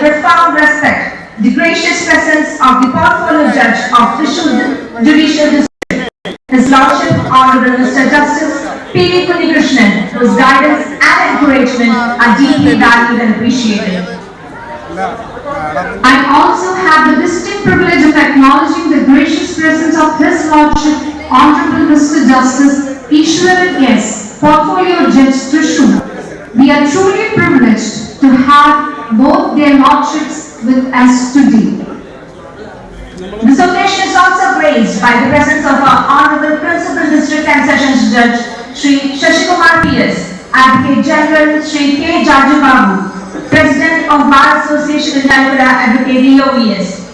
profound respect the gracious presence of the portfolio judge of Trishul Judicial District, His Lordship Honorable Mr. Justice P. Krishnan, whose guidance and encouragement are deeply valued and appreciated. I also have the distinct privilege of acknowledging the gracious presence of His Lordship Honorable Mr. Justice Ishwaran S. Portfolio Judge Trishul. We are truly privileged to have both their lordships with us today. This occasion is also graced by the presence of our Honorable Principal District and Sessions Judge Shri Shashikumar P.S., Advocate General Shri K. Jajababu, President of Bar Association in Calcutta, Advocate E.O.V.S.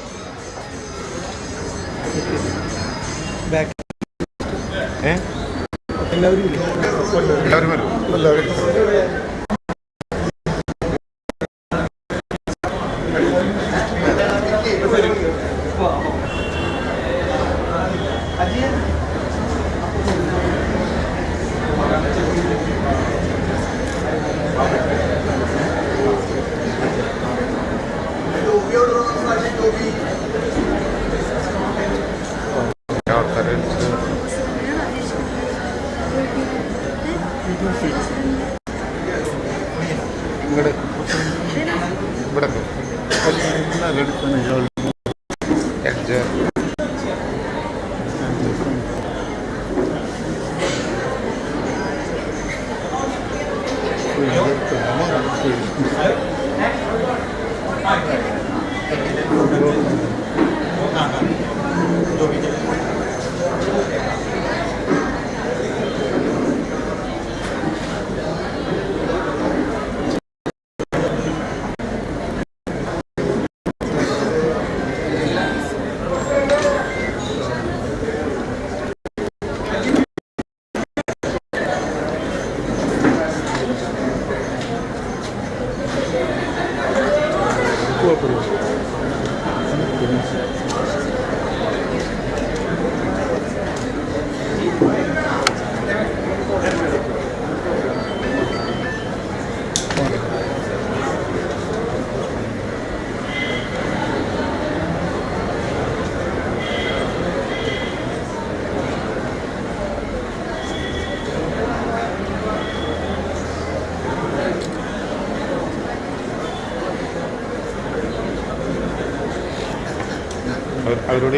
അവരോട്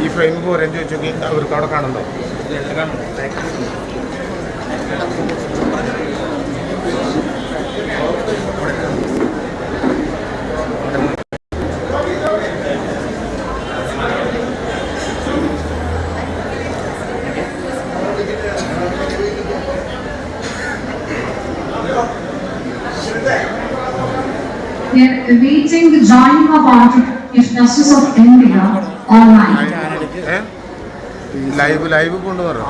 ഈ frame പോരാൻ ചോദിച്ചെങ്കിൽ അവർക്ക് അവിടെ കാണുന്നുണ്ടോ? We are awaiting the joining of Honorable Chief Justice of India online. Live കൊണ്ടുവരണം.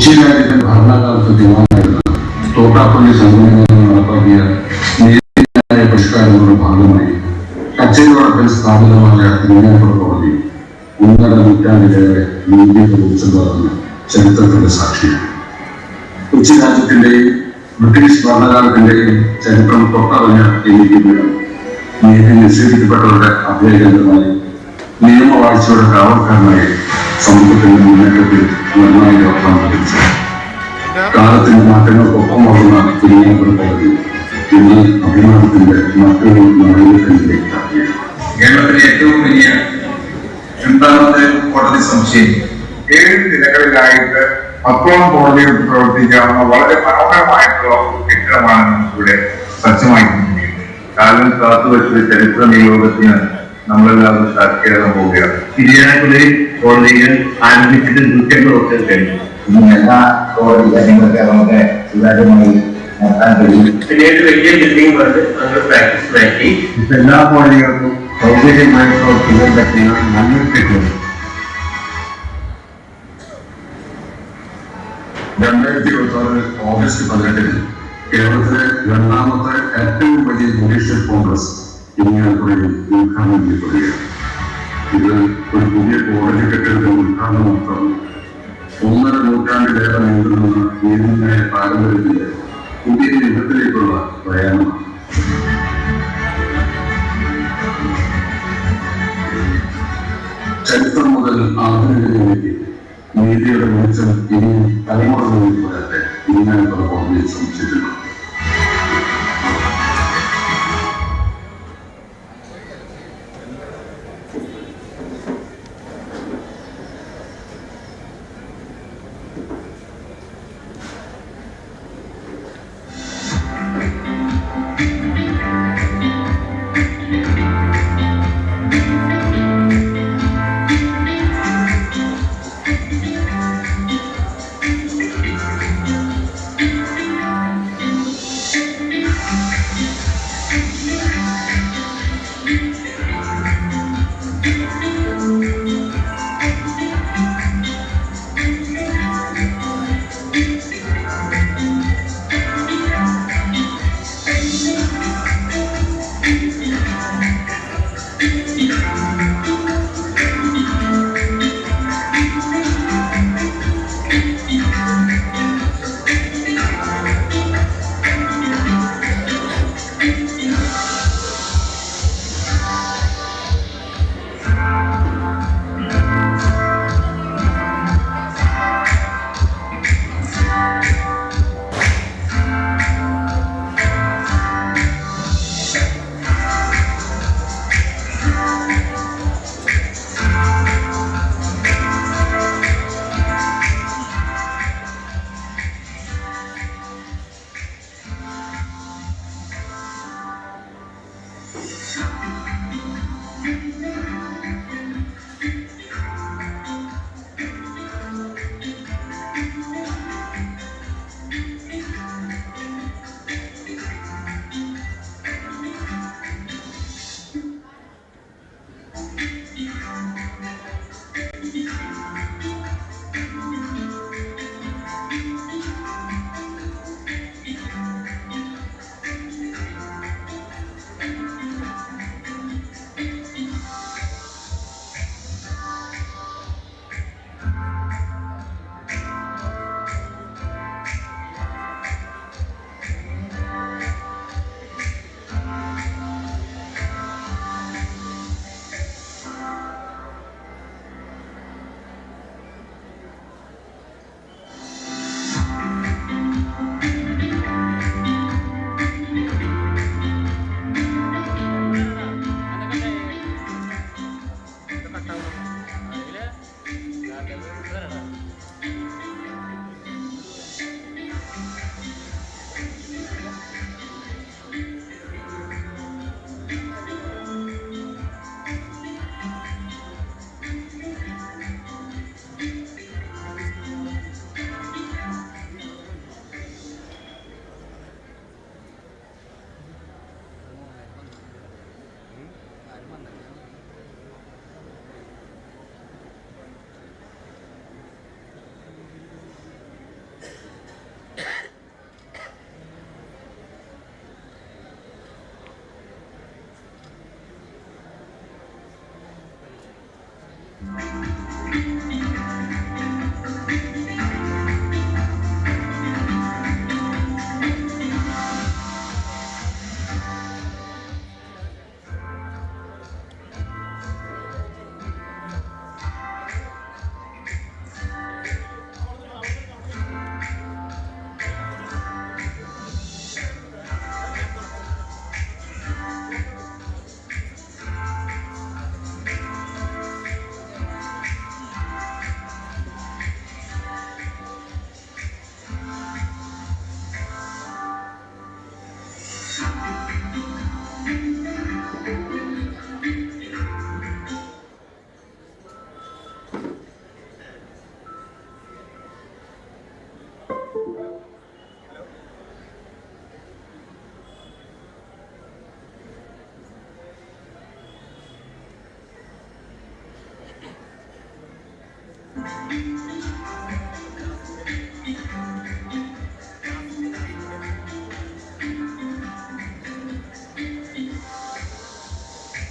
കൊച്ചിയിലായിട്ട് ഭരണകാലത്ത് ദിവാനായിരുന്ന തോട്ടാപ്പള്ളി സംഘടന നടപ്പാക്കിയ നീതിന്യായ പരിഷ്കാരങ്ങളുടെ ഭാഗമായി കച്ചേരിയോടൊപ്പം സ്ഥാപിതമായ തിരുവനന്തപുരം കോടതി ഒന്നര നൂറ്റാണ്ടിലേറെ നീതി പ്രവർത്തിച്ചതാണെന്ന് ചരിത്രത്തിന്റെ സാക്ഷിയാണ്. കൊച്ചി രാജ്യത്തിന്റെയും ബ്രിട്ടീഷ് ഭരണകാലത്തിന്റെയും ചരിത്രം തൊട്ടറിഞ്ഞ രീതിയിൽ നീതി നിഷേധിക്കപ്പെട്ടവരുടെ അഭയകേന്ദ്രമായി നിയമവാഴ്ചയുടെ കാവൽക്കാരനായി സമൂഹത്തിന്റെ മുന്നേറ്റത്തിൽ നിർണായക പങ്ക് വഹിച്ചു. കാലത്തിന്റെ മാറ്റങ്ങൾക്കൊപ്പം വളർന്ന തിരുവനന്തപുരം കോടതി ഇന്ന് അഭിമാനത്തിന്റെ മറ്റൊരു നാഴികക്കല്ലിലേക്ക് എത്തിയിരിക്കുന്നു. കേരളത്തിലെ ഏറ്റവും വലിയ രണ്ടാമത്തെ കോടതി സമുച്ചയം 7 നിലകളിലായിട്ട് 10 കോടതികൾ പ്രവർത്തിക്കാവുന്ന വളരെ മനോഹരമായിട്ടുള്ള കെട്ടിടമാണ് നമുക്കിവിടെ സജ്ജമായിരിക്കുന്നത്. കാലം കാത്തുവെച്ച ചരിത്ര നിയോഗത്തിന് നമ്മളെല്ലാവരും സാക്ഷിയാകാൻ പോവുകയാണ്. തിരുവനന്തപുരം കോടതികൾ ആരംഭിച്ചിട്ട് 150 വർഷം കഴിഞ്ഞു. എല്ലാ കോടതി കാര്യങ്ങളൊക്കെ നമുക്ക് സുതാര്യമായി നടത്താൻ കഴിയും. പിന്നീട് വലിയ ബിൽഡിംഗ് കൊണ്ട് നമ്മൾ പ്രാക്ടീസ് മാറ്റി എല്ലാ കോടതികൾക്കും സൗകര്യമായി പ്രവർത്തിക്കാൻ പറ്റുന്ന നല്ലൊരു കെട്ടിടം 2026 ഓഗസ്റ്റ് 18 കേരളത്തിലെ രണ്ടാമത്തെ ഏറ്റവും വലിയ ജുഡീഷ്യൽ കോൺഗ്രസ് ഇരിങ്ങാലക്കുടയിൽ ഉദ്ഘാടനം ചെയ്യപ്പെടുകയാണ്. ഇത് ഒരു പുതിയ കോടതി കെട്ടിടത്തിന്റെ ഉദ്ഘാടനം മാത്രമാണ്. 1.5 നൂറ്റാണ്ടിലേറെ നീണ്ടുനിന്ന നീതിന്യായ പാരമ്പര്യത്തിന്റെ പുതിയ യുഗത്തിലേക്കുള്ള പ്രയാണമാണ്. ചരിത്രം മുതൽ ആധുനികതയിലേക്ക് നീതിയുടെ വെളിച്ചം ഇനിയും തലമുറകളിലേക്ക് വരട്ടെ ഇങ്ങനെയുള്ള കോടതിയെ ശ്രമിച്ചിട്ടുണ്ട്.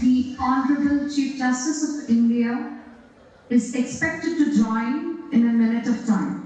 The Honorable Chief Justice of India is expected to join in a minute of time.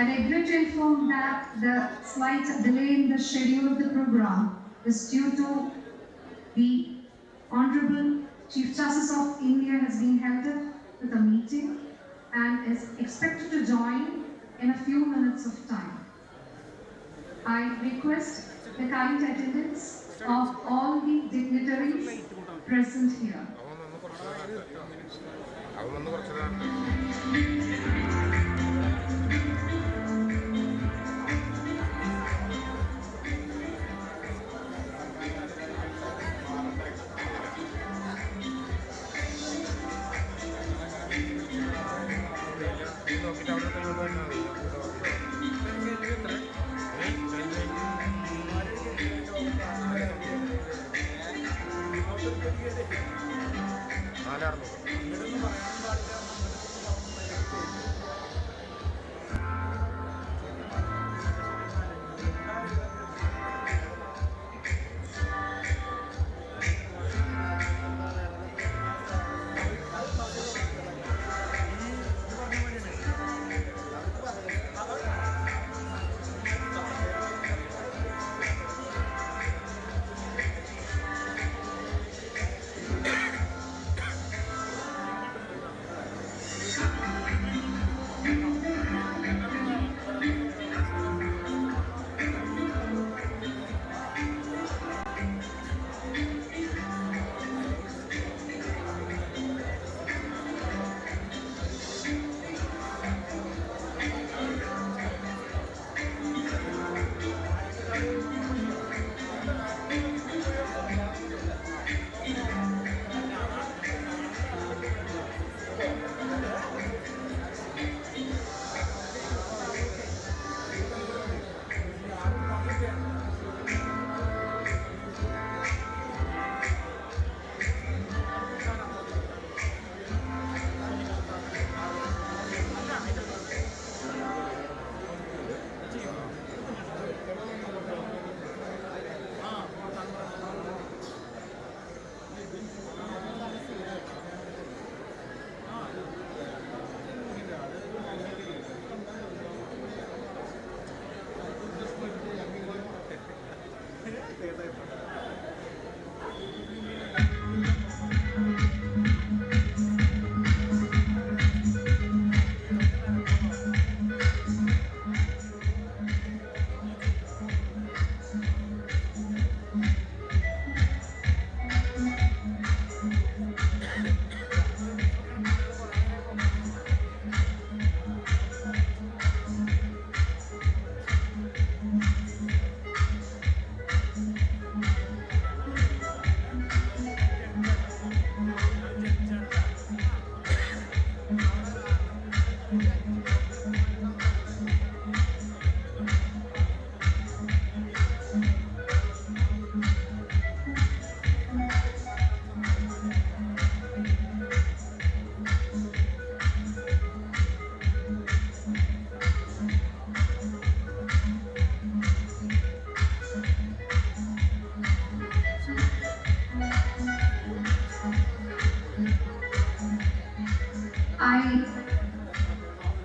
I regret to inform that the slight delay in the schedule of the program is due to the Honorable Chief Justice of India has been held up with a meeting and is expected to join in a few minutes of time. I request the kind attendance of all the dignitaries present here. അവൻ കുറച്ച് നോക്കിയിട്ട് അവിടെ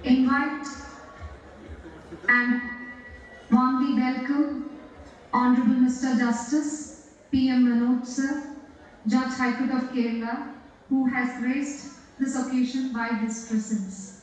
invite and warmly welcome Honorable Mr. Justice P.M. Manoj Sir, Judge High Court of Kerala, who has graced this occasion by his presence.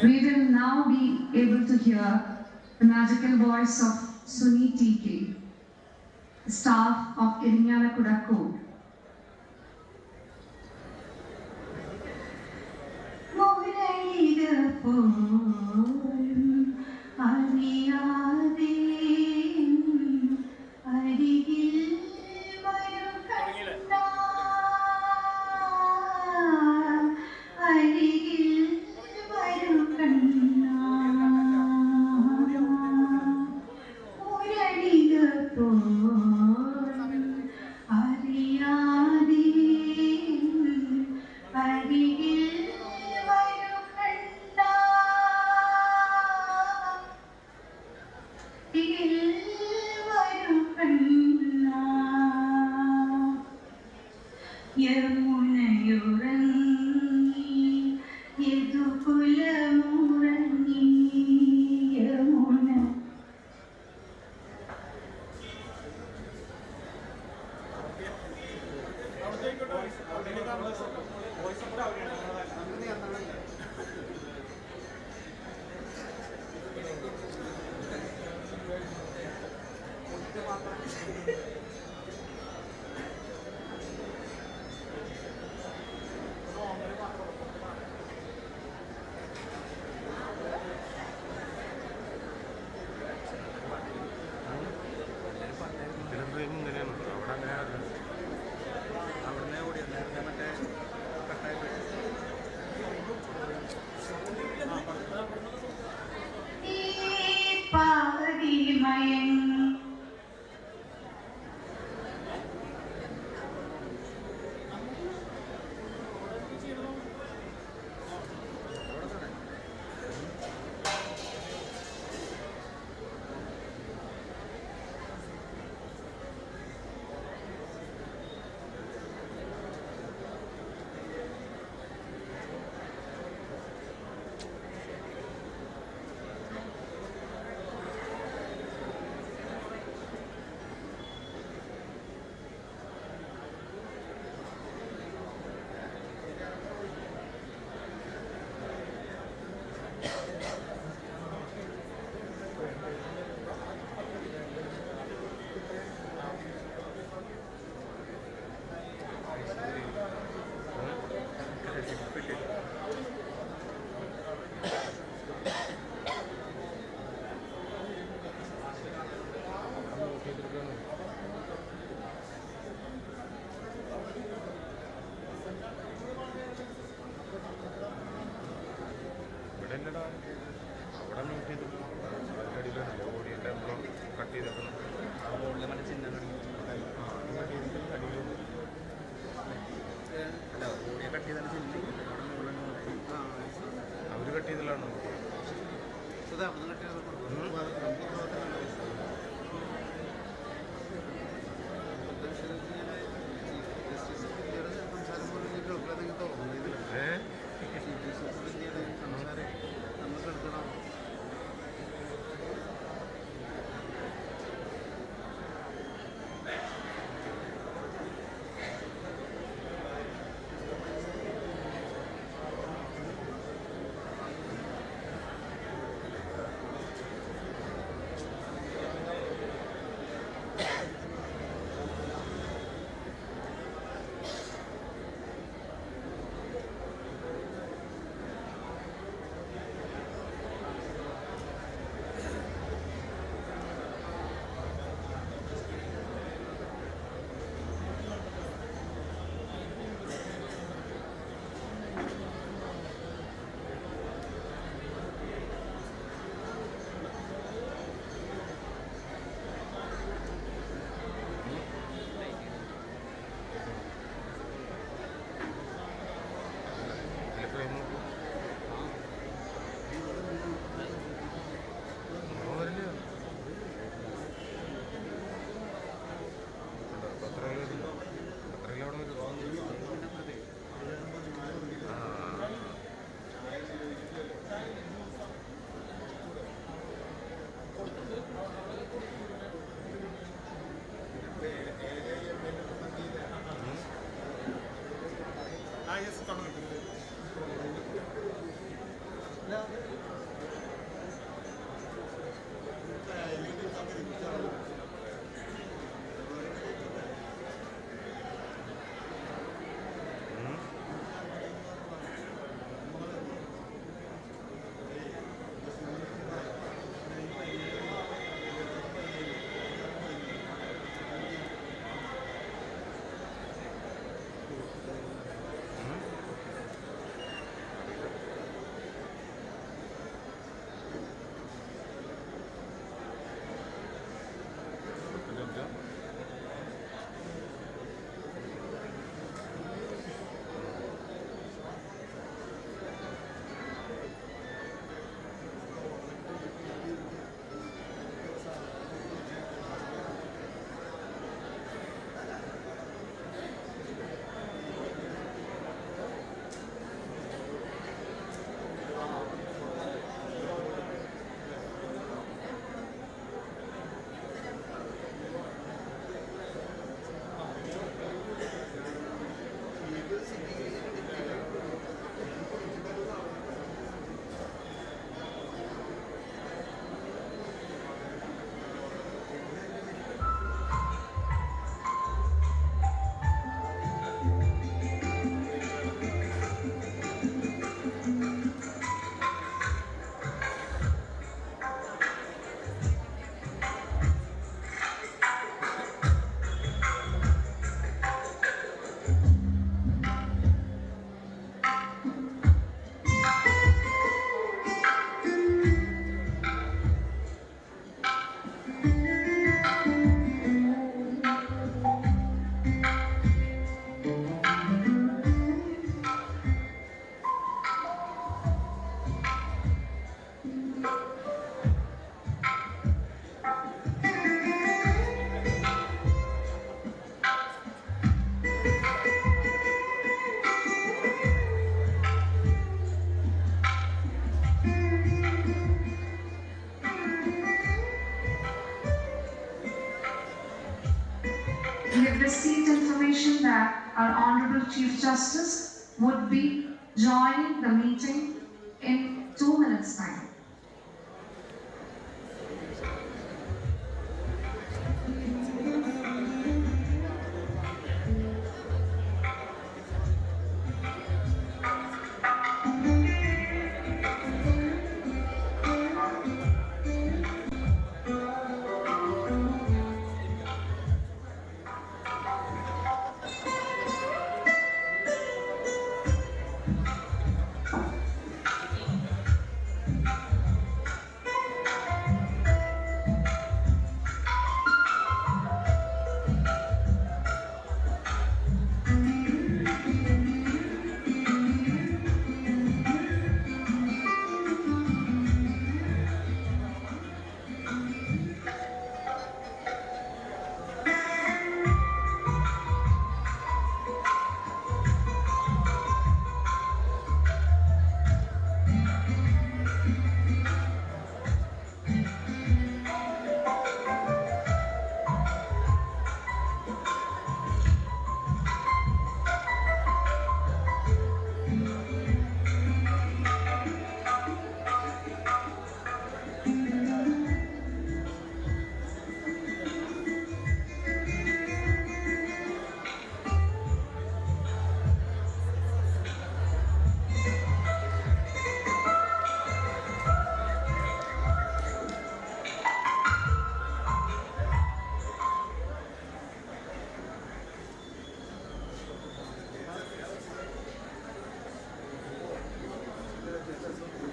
We will now be able to hear the magical voice of Suni TK, staff of Irinalakuda Code. We have received information that our Honorable Chief Justice would be joining the meeting in 2 minutes' time.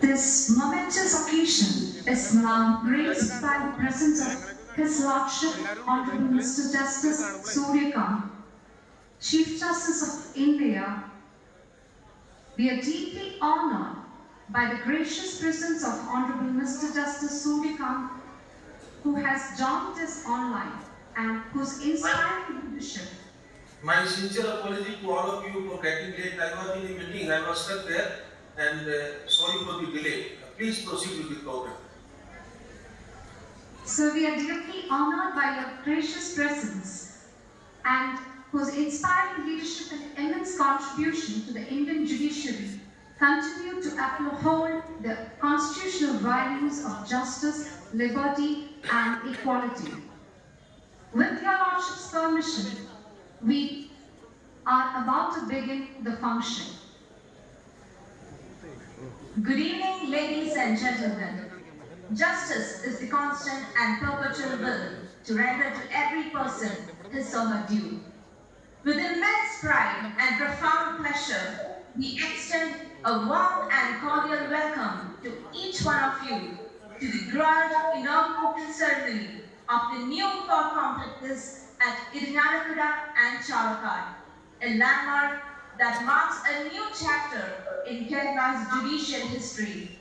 This momentous occasion is now graced by the presence of His Lordship Honorable Mr. Justice Suryakant, Chief Justice of India. We are deeply honored by the gracious presence of Honorable Mr. Justice Suryakant, who has joined us online and whose inspiring leadership. My sincere apology to all of you for getting late. I was in the meeting, I was stuck there, and sorry for the delay. Please proceed with the program. So we are deeply honored by your gracious presence and whose inspiring leadership and immense contribution to the Indian judiciary continue to uphold the constitutional values of justice, liberty, and equality. With your Lordship's permission, we are about to begin the function. Good evening, ladies and gentlemen. Justice is the constant and perpetual will to render to every person his or her due. With immense pride and profound pleasure, we extend a warm and cordial welcome to each one of you to the grand inauguration ceremony of the new court complexes at inauguration and chavakkad, a landmark that marks a new chapter in Kerala's judicial history.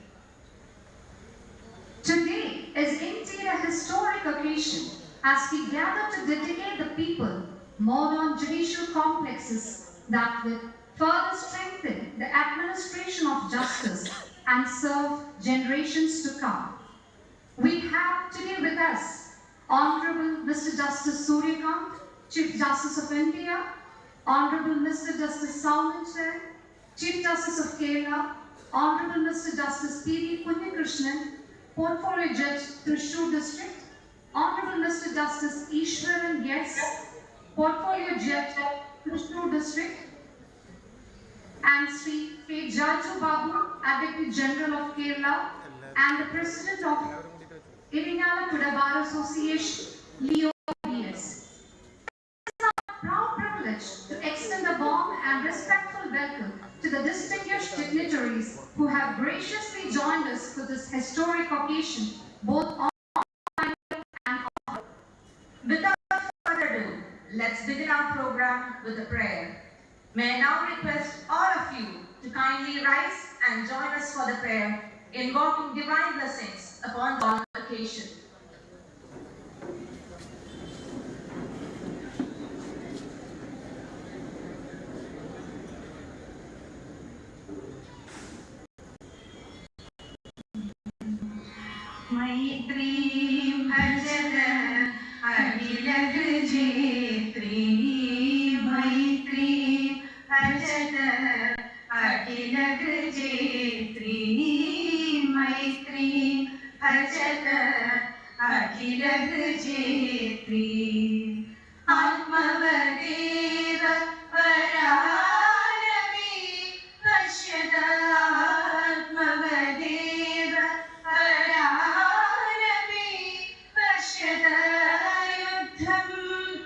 Today is indeed a historic occasion as we gather to dedicate the people modern judicial complexes that will further strengthen the administration of justice and serve generations to come. We have today with us Honorable Mr. Justice Suryakant, Chief Justice of India, Honorable Mr. Justice Salman Sen, Chief Justice of Kerala, Honorable Mr. Justice P.V. Punyakrishnan, Portfolio Judge, Thrissur District, Honorable Mr. Justice Ishwaran Yes, Portfolio Judge, Thrissur District, and Sri K. Jaju Babu, Advocate General of Kerala, and the President of Irinala Bar Association, Leo B.S. It is our proud privilege to extend a warm and respectful welcome to the distinguished dignitaries who have graciously joined us for this historic occasion, both online and offline. Without further ado, let's begin our program with a prayer. May I now request all of you to kindly rise and join us for the prayer, invoking divine blessings upon the occasion. Maitri bhajana agilag jetri Maitri bhajana agilag jetri Maitri bhajana agilag jetri Atmavadeva Varanavi Pashyata Atmavadeva Varanavi Pashyata Yuddham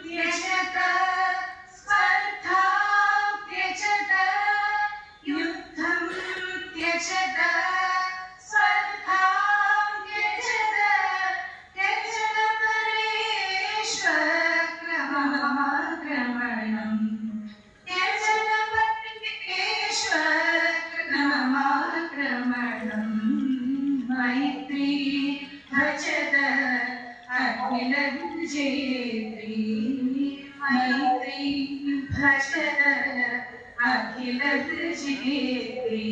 Tyajata Spardham Tyajata Yuddham Tyajata Spardham Tyajata Tyajata Pareshwarakramanam Tyajata Pareshwarakramanam Maitri bhajata agilag jetri Maitri bhajata agilag jetri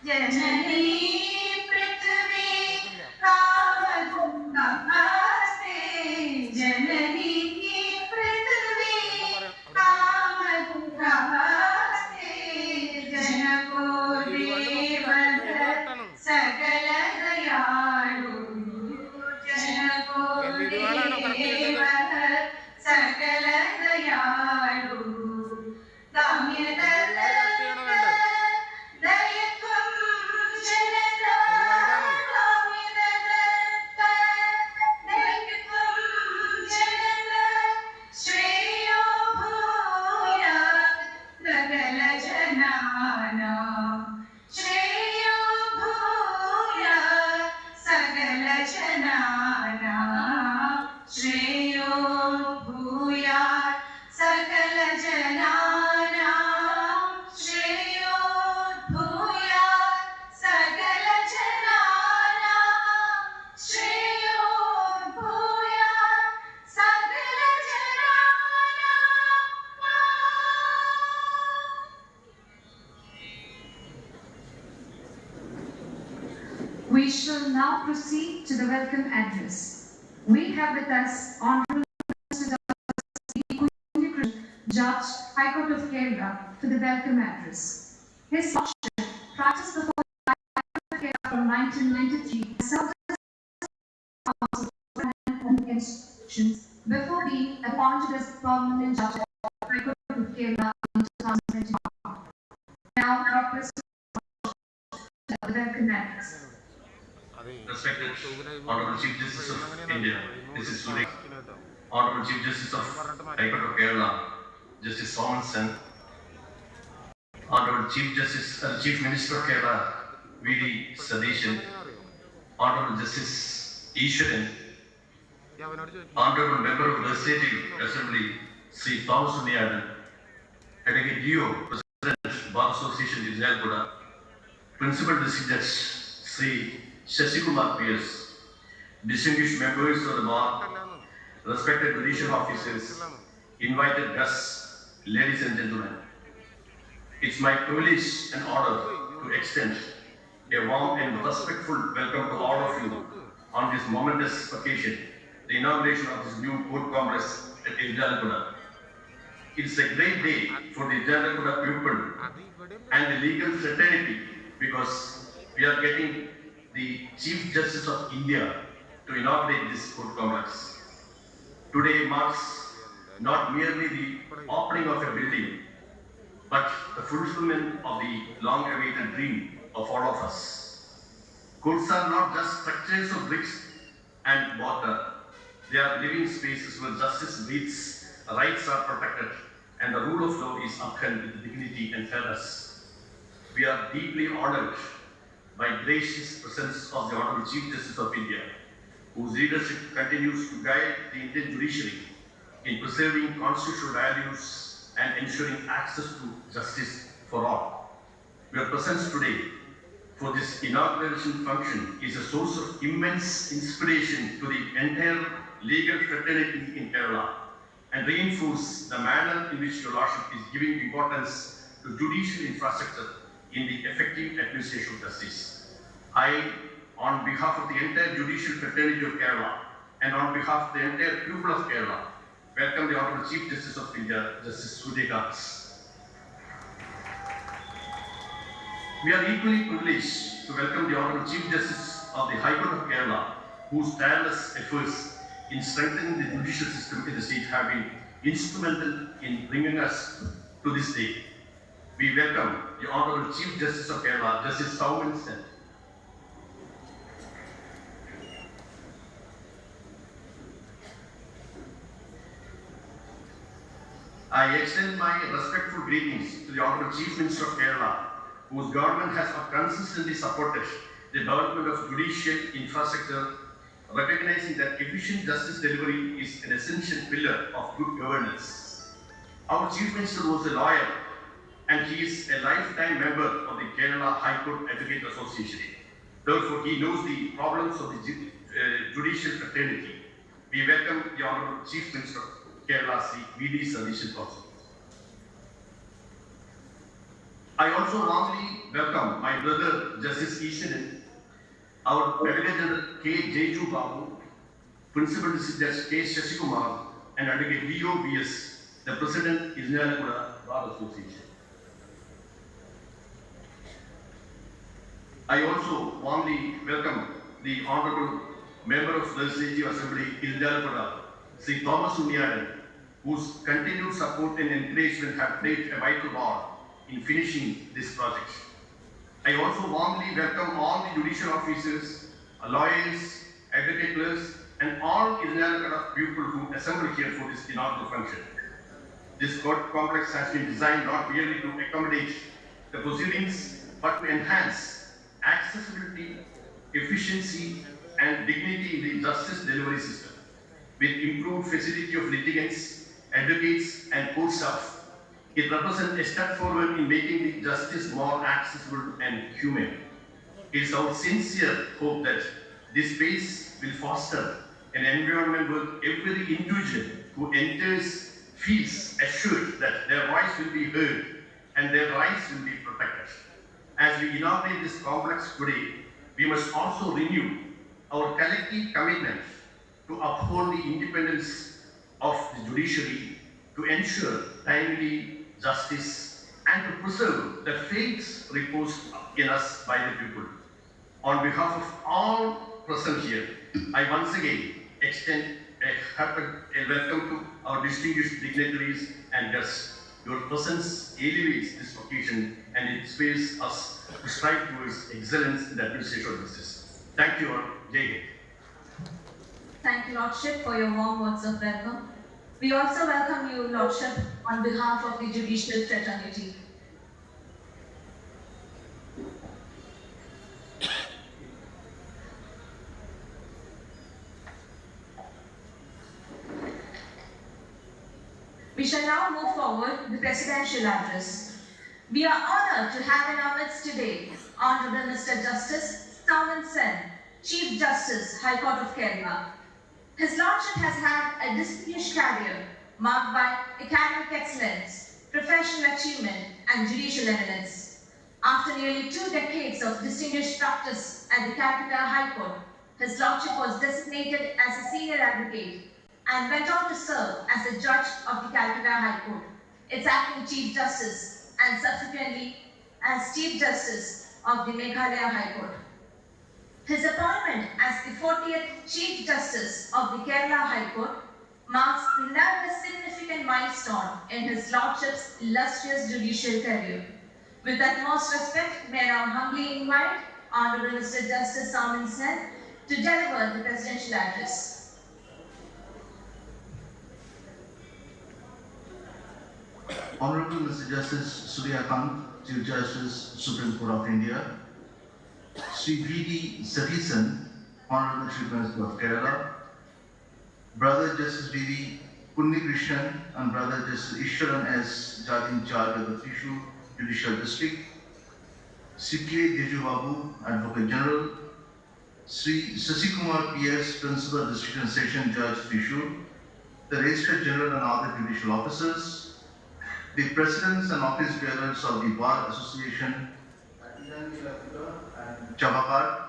Janani prithvi kamadungaste Janani prithvi kamadungaste Janako devata Sagala dayalu Janako devata Sagala dayalu Damyadata Dayatvam Janata Damyadata Dayatvam Janata Shreyo Bhuyat Sagala Janana Shreyo Bhuyat Sagala Janana Shreyo Bhuyat Sagala Janana Shreyo Bhuyat Sagala Janana Shreyo Bhuyat Sagala Janana. We shall now proceed to the welcome address. We have with us Honorable Mr. Judge, High Court of Kerala, for the welcome address. His Lordship practiced before from 1993, served as institutions before being appointed as permanent judge of the High Court of Kerala in 2021. Now, request to their connects. Respected Honorable Chief Justice of India, this is Suri. Honorable Chief Justice of High Court of Kerala, Justice Somanson. Honorable Chief Minister of Kerala, V.D. Sadishan. Honorable Justice Ishwaran. Honorable Member of the Legislative Assembly, Sri Thomas Unniyadan. Advocate Dio, President, Bar Association, Ijalpuda. Principal District Judge, Sri Shashikumar P.S., distinguished members of the bar, respected judicial officers, invited guests, ladies and gentlemen. It's my privilege and honor to extend a warm and respectful welcome to all of you on this momentous occasion, the inauguration of this new court complex at Ijalpuda. It's a great day for the Ijalpuda people and the legal fraternity because we are getting the Chief Justice of India to inaugurate this court complex. Today marks not merely the opening of a building, but the fulfillment of the long-awaited dream of all of us. Courts are not just structures of bricks and mortar. They are living spaces where justice breathes, rights are protected, and the rule of law is upheld with dignity and fairness. We are deeply honored by gracious presence of the Honorable Chief Justice of India, whose leadership continues to guide the Indian judiciary in preserving constitutional values and ensuring access to justice for all. Your presence today for this inauguration function is a source of immense inspiration to the entire legal fraternity in Kerala and reinforce the manner in which your Lordship is giving importance to judicial infrastructure in the effective administration of justice. I, on behalf of the entire judicial fraternity of Kerala and on behalf of the entire people of Kerala, welcome the Honorable Chief Justice of India, Justice Suryakant. We are equally privileged to welcome the Honorable Chief Justice of the High Court of Kerala, whose tireless efforts in strengthening the judicial system in the state have been instrumental in bringing us to this day. We welcome the Honorable Chief Justice of Kerala, Justice Somanson. I extend my respectful greetings to the Honorable Chief Minister of Kerala, whose government has consistently supported the development of judicial infrastructure, recognizing that efficient justice delivery is an essential pillar of good governance. Our Chief Minister was a lawyer, and he is a lifetime member of the Kerala High Court Advocate Association. Therefore, he knows the problems of the judicial fraternity. We welcome the Honorable Chief Minister of Kerala, Sri V.D. Sadishan also. I also warmly welcome my brother Justice Ishwaran, our Advocate General K. Jeju Babu, Principal District Judge K. Shashikumar, and Advocate D.O. V.S., the President, Ijalpuda Bar Association. I also warmly welcome the Honorable Member of the Legislative Assembly, Ijalpuda, Sri Thomas Unniyadan, whose continued support and encouragement have played a vital part in finishing this project. I also warmly welcome all the judicial officers, lawyers, advocate clerks, and all Ijalpuda people who assembled here for this inaugural function. This court complex has been designed not merely to accommodate the proceedings, but to enhance accessibility, efficiency, and dignity in the justice delivery system. With improved facility of litigants, advocates, and court staff, it represents a step forward in making the justice more accessible and humane. It is our sincere hope that this space will foster an environment where every individual who enters feels assured that their voice will be heard and their rights will be protected. As we inaugurate this complex today, we must also renew our collective commitment to uphold the independence of the judiciary, to ensure timely justice, and to preserve the faith reposed in us by the people. On behalf of all present here, I once again extend a welcome to our distinguished dignitaries and guests. Your presence elevates this occasion and inspires us to strive towards excellence in the administration of justice. Thank you all. Jai Hind. Thank you, Lordship, for your warm words of welcome. We also welcome you, Lordship, on behalf of the judicial fraternity. We shall now move forward with the presidential address. We are honored to have in our midst today Honorable Mr. Justice Saman Sen, Chief Justice, High Court of Kerala. His Lordship has had a distinguished career marked by academic excellence, professional achievement, and judicial eminence. After nearly 2 decades of distinguished practice at the Calcutta High Court, his Lordship was designated as a senior advocate and went on to serve as a judge of the Calcutta High Court, its acting Chief Justice, and subsequently as Chief Justice of the Meghalaya High Court. His appointment as the 40th Chief Justice of the Kerala High Court marks another significant milestone in his Lordship's illustrious judicial career. With utmost respect, may I now humbly invite Honorable Mr. Justice Saman Sen to deliver the presidential address. Honorable Mr. Justice Surya Kant, Chief Justice, Supreme Court of India, Sri V.D. Satheesan, Honorable Chief Minister of Kerala, Brother Justice V.D. Punnikrishnan and Brother Justice Ishwaran S. Judge in charge of the Thrissur Judicial District, Sri K. Deju Babu, Advocate General, Sri Sasikumar P.S., Principal District and Session Judge Thrissur, the Registrar General and other judicial officers, the Presidents and Office Bearers of the Bar Association and chavakkad,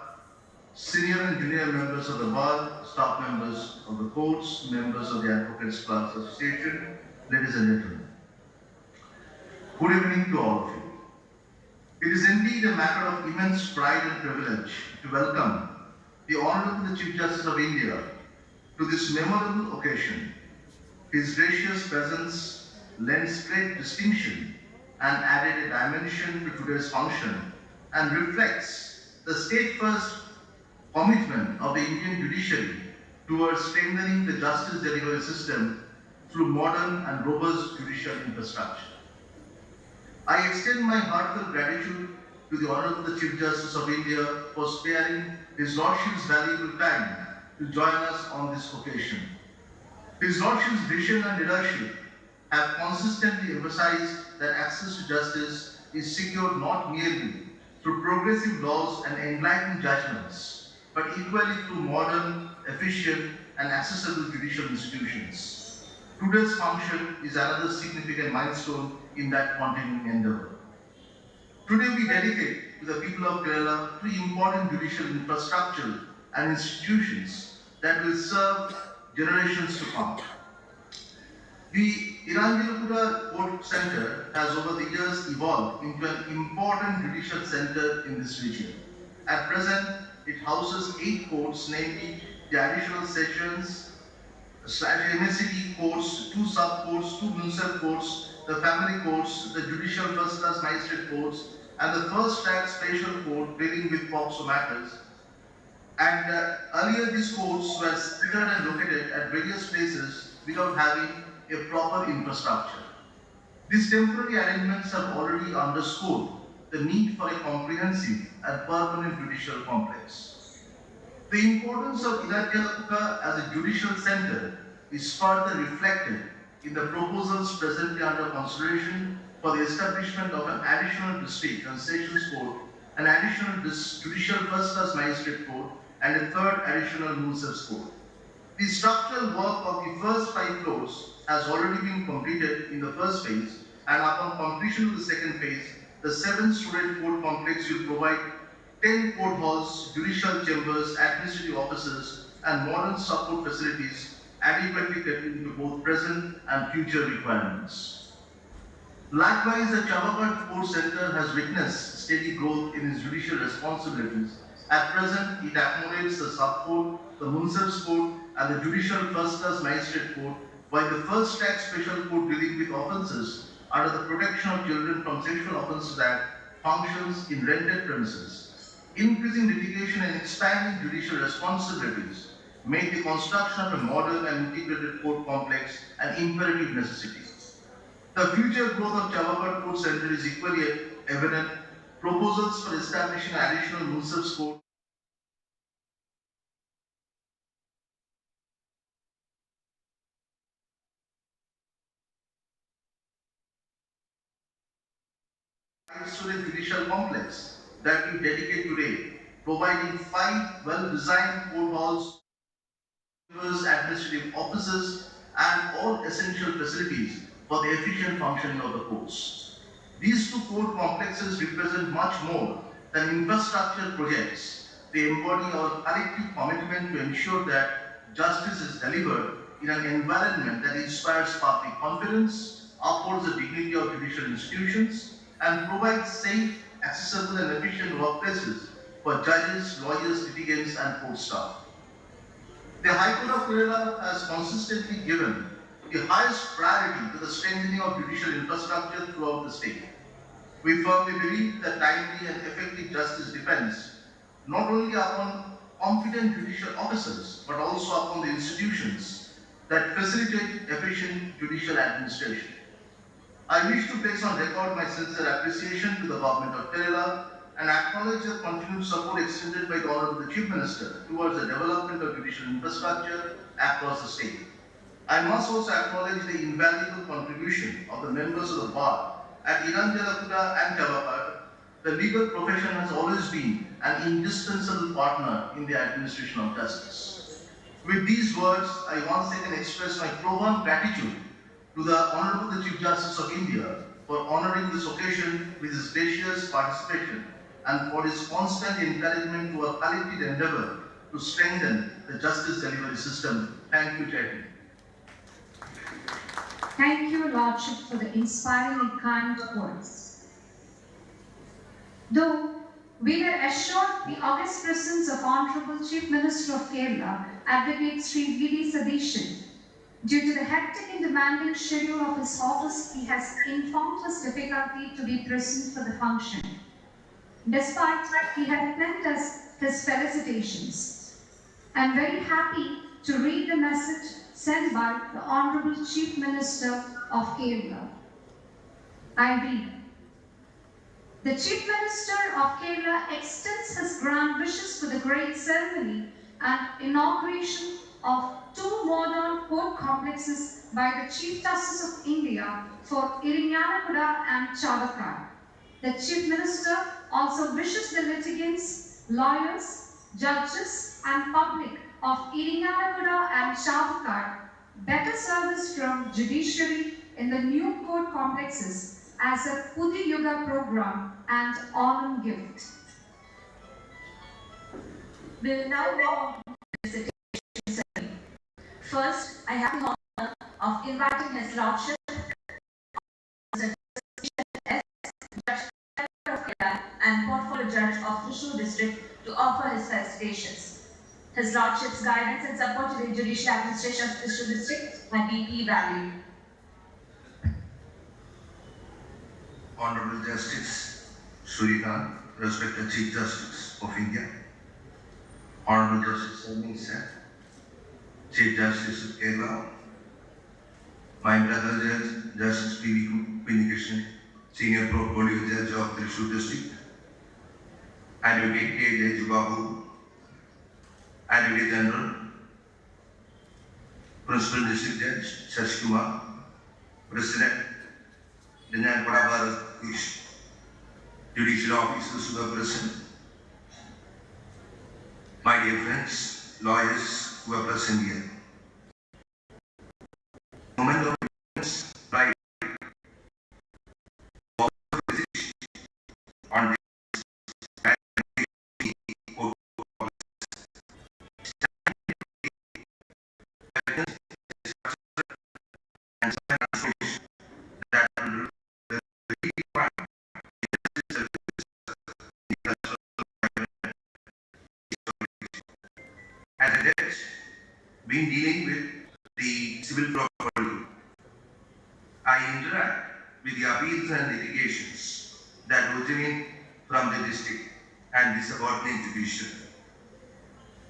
senior and junior members of the Bar, staff members of the courts, members of the Advocates Class Association, ladies and gentlemen. Good evening to all of you. It is indeed a matter of immense pride and privilege to welcome the Honorable Chief Justice of India to this memorable occasion. His gracious presence lends great distinction and added a dimension to today's function and reflects the state-first commitment of the Indian judiciary towards strengthening the justice delivery system through modern and robust judicial infrastructure. I extend my heartfelt gratitude to the Honorable Chief Justice of India for sparing His Lordship's valuable time to join us on this occasion. His Lordship's vision and leadership have consistently emphasized that access to justice is secured not merely through progressive laws and enlightened judgments, but equally through modern, efficient, and accessible judicial institutions. Today's function is another significant milestone in that continuing endeavor. Today we dedicate to the people of Kerala 3 important judicial infrastructure and institutions that will serve generations to come. The inauguration Court Center has over the years evolved into an important judicial center in this region. At present, it houses 8 courts, namely the additional sessions, MSCD courts, 2 sub-courts, 2 municipal courts, the family courts, the judicial first-class magistrate courts, and the first-track special court dealing with POCSO matters. And earlier these courts were scattered and located at various places without having a proper infrastructure. These temporary arrangements have already underscored the need for a comprehensive and permanent judicial complex. The importance of Inauguration as a judicial center is further reflected in the proposals presently under consideration for the establishment of an additional district and sessions court, an additional judicial first-class magistrate court, and a 3rd additional municipal court. The structural work of the first 5 floors has already been completed in the first phase, and upon completion of the second phase, the 7-story court complex will provide 10 court halls, judicial chambers, administrative offices, and modern support facilities adequately catering to both present and future requirements. Likewise, the Chavakkad Court Center has witnessed steady growth in its judicial responsibilities. At present, it accommodates the sub-court, the municipal court, and the judicial first-class magistrate court, while the first-track special court dealing with offences under the Protection of Children from Sexual Offences Act functions in rented premises. Increasing litigation and expanding judicial responsibilities make the construction of a modern and integrated court complex an imperative necessity. The future growth of Chavakkad Court Center is equally evident. Proposals for establishing additional municipal court five-story judicial complex that we dedicate today, providing 5 well-designed court halls, administrative offices, and all essential facilities for the efficient functioning of the courts. These 2 court complexes represent much more than infrastructure projects. They embody our collective commitment to ensure that justice is delivered in an environment that inspires public confidence, upholds the dignity of judicial institutions, and provides safe, accessible, and efficient workplaces for judges, lawyers, litigants, and court staff. The High Court of Kerala has consistently given the highest priority to the strengthening of judicial infrastructure throughout the state. We firmly believe that timely and effective justice depends not only upon competent judicial officers, but also upon the institutions that facilitate efficient judicial administration. I wish to place on record my sincere appreciation to the Government of Kerala and acknowledge the continued support extended by the Honorable Chief Minister towards the development of judicial infrastructure across the state. I must also acknowledge the invaluable contribution of the members of the bar at Inauguration and Chavakkad. The legal profession has always been an indispensable partner in the administration of justice. With these words, I once again express my profound gratitude to the Honorable Chief Justice of India for honoring this occasion with his gracious participation and for his constant encouragement to our collective endeavor to strengthen the justice delivery system. Thank you, Chairman. Thank you, Lordship, for the inspiring and kind words. Though we were assured the august presence of Honorable Chief Minister of Kerala, Advocate Sri V.D. Sadishan, due to the hectic and demanding schedule of his office, he has informed his difficulty to be present for the function. Despite he had sent us his felicitations, I am very happy to read the message sent by the Honorable Chief Minister of Kerala. I read, the Chief Minister of Kerala extends his grand wishes for the great ceremony and inauguration of 2 modern court complexes by the Chief Justice of India for Irinjalakuda and Chavakkad. The Chief Minister also wishes the litigants, lawyers, judges, and public of Irinjalakuda and Chavakkad better service from judiciary in the new court complexes as a Pudi Yuga program and Onam gift. We will now move on to the recitation ceremony. First, I have the honor of inviting His Lordship, Judge of Kerala and Portfolio Judge of Thrissur District to offer his felicitations. His Lordship's guidance and support to the judicial administration of Thrissur District are deeply valued. Honorable Justice Surikant, respected Chief Justice of India, Honorable Justice Sami sir, Chief Justice of Kerala, my brother Judge, Justice P.V. Pinnikrishnan, Senior Portfolio Judge of Thrissur District, Advocate K. Jayababu, Advocate General, Principal District Judge Shashi Kumar, President, Dinan Padabharat, Judicial Officers who are present, my dear friends, lawyers who are present here. Moment of immense pride on and that will as a judge, been dealing with the civil property. I interact with the appeals and litigations that originate from the district and the subordinate division.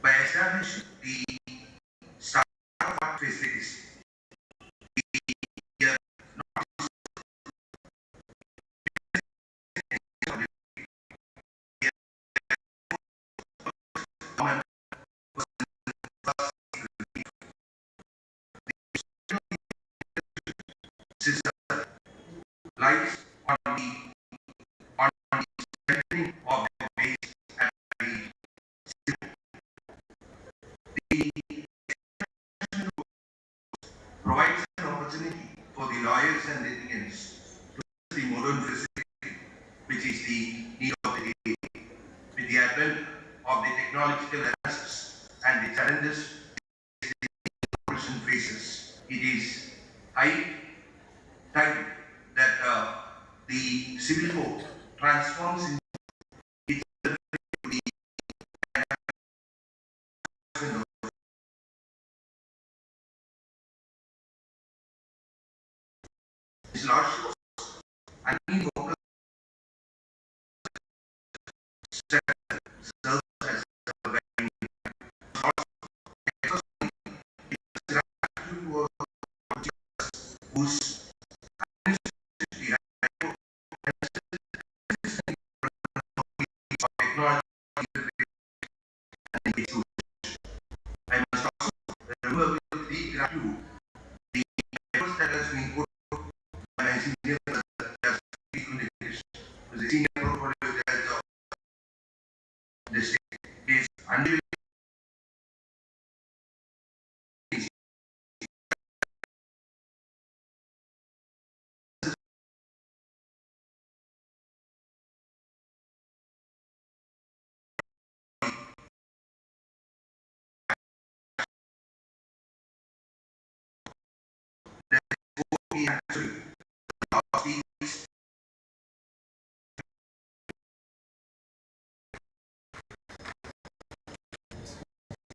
By establishing the start facilities, we are not lies on the strengthening of the base and the provides an opportunity for the lawyers and litigants to use the modern facility, which is the need of the day. With the advent of the technological advances and the challenges the inauguration faces, it is high time that the civil code transforms in itself to the His Lordship and he focus serves as a very whose technology and its use. I must also remember with deep gratitude the efforts that has been put by my senior as the senior portfolio judge of the state is unwilling that he actually lost these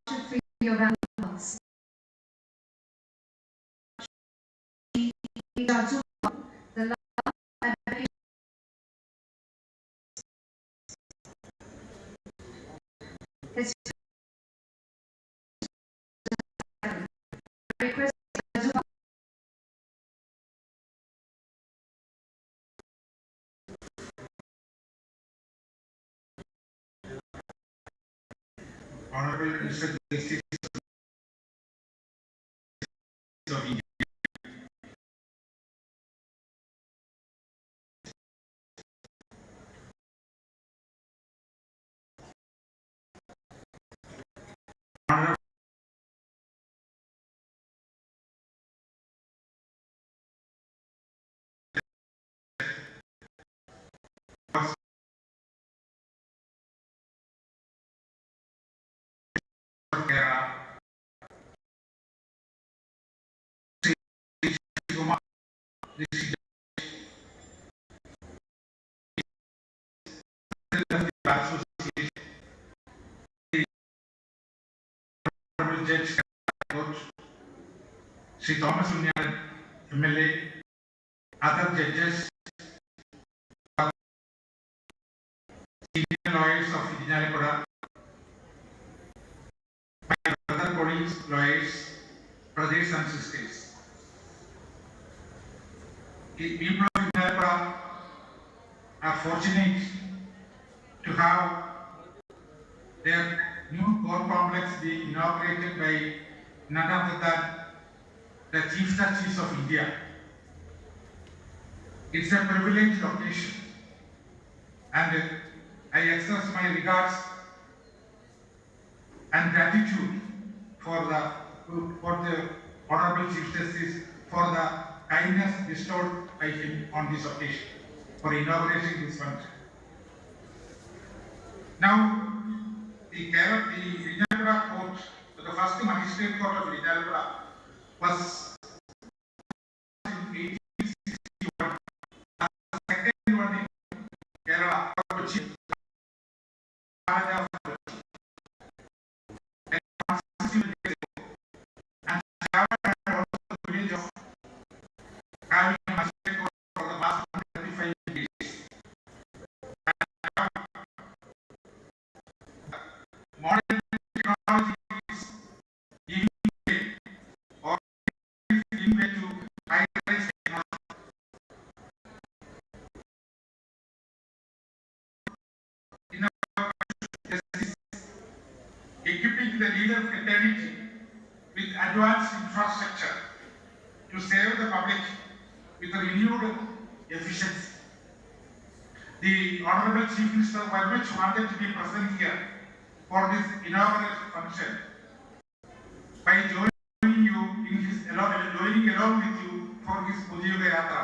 For your rounds. The law advocate is request Honorable Mr. Justice of India. Honorable Kerala, District of the Bar Association, Honorable Judge Court, Sri Thomas Unyan, MLA, other judges, senior lawyers of Irinjalakuda, my other colleagues, lawyers, brothers and sisters. The people of Irinjalakuda are fortunate to have their new court complex be inaugurated by none other than the Chief Justice of India. It's a privileged occasion, and I express my regards and gratitude for the Honorable Chief Justice for the kindness bestowed by him on this occasion for inaugurating this function. Now, the Irinjalakuda Court, the first magistrate court of Irinjalakuda, was in 1861. The second one in Kerala, which is modern technology is giving way or is giving way to high-rise technology. In our justice, equipping the legal fraternity with advanced infrastructure to serve the public with a renewed efficiency. The Honorable Chief Minister very much wanted to be present here for this inaugural function by joining you in his joining along with you for his Pudiyuga Yatra.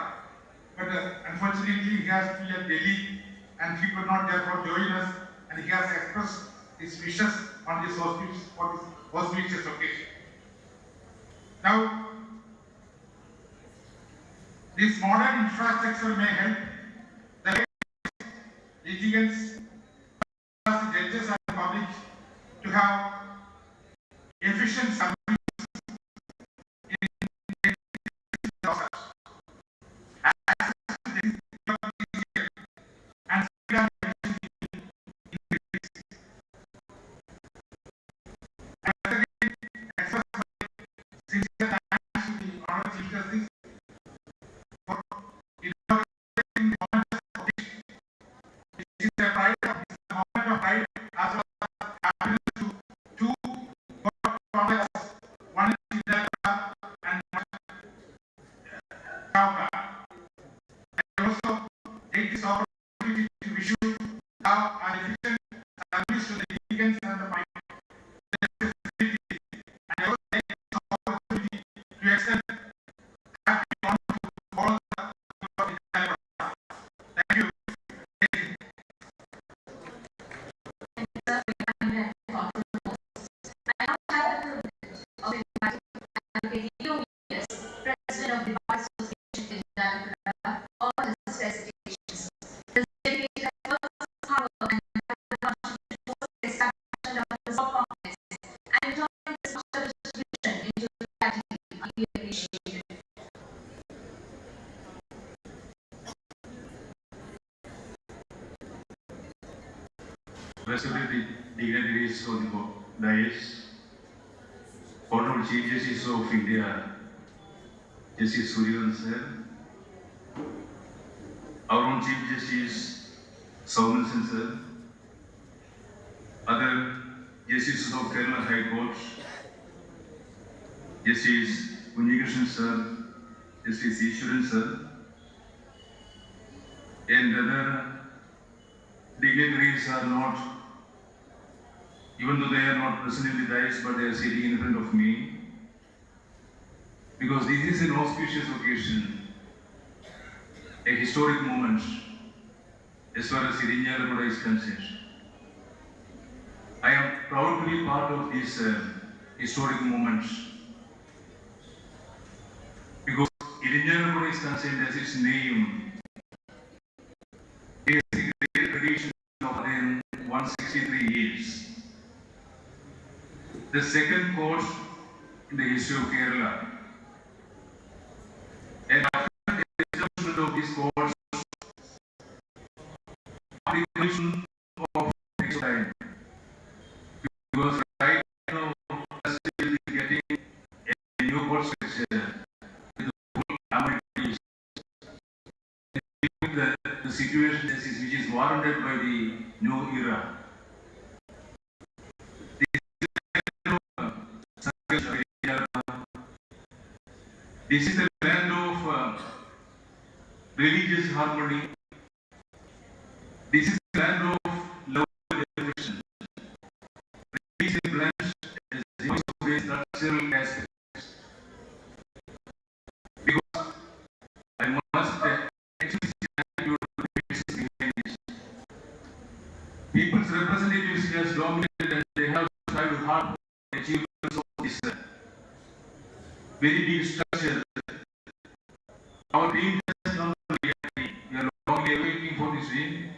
But unfortunately, he has to be at Delhi and he could not therefore join us, and he has expressed his wishes on this auspicious occasion. Now, this modern infrastructure may help the litigants, judges and the public to have efficient service in process. And express my sincere thanks to the Honorable Chief Justice for inaugurating the moment of this. This is a pride of this moment of pride as well as happiness to two court complexes, one in Sindhara and one in Chavakkad. I also take this opportunity to wish you now an efficient service to the litigants and the public. And I also take this opportunity to extend happy honor to all the people of India. Thank you. President of the Bar Association in Jakarta, all his felicitations. His dedicated efforts, hard work, and contribution towards the establishment of the law complex and turning this distribution into reality are really appreciated. Respected dignitaries of the dais, Honorable Chief Justice of India, Justice Suryan sir, our own Chief Justice Sauman sir, other Justices of Kerala High Court, Justice Unnikrishnan sir, Justice Ishwaran sir, and other dignitaries are not, even though they are not present in the dais, but they are sitting in front of me. Because this is an auspicious occasion, a historic moment as far as Irinjalakuda is concerned. I am proud to be part of this historic moment because Irinjalakuda is concerned as its name. It has a great tradition of more than 163 years. The second court in the history of Kerala. And after the establishment of this court, the commission of next time, because right now we are still getting a new court structure with the full amenities. The situation which is warranted by the new era. This is the land of religious harmony. This is the land of love and affection. This is a land as a structural aspects. Because I must express gratitude to the people behind this. People's representatives has dominated and they have tried hard to achieve this very deep structure. Our dream has come to reality. We are only waiting for this dream.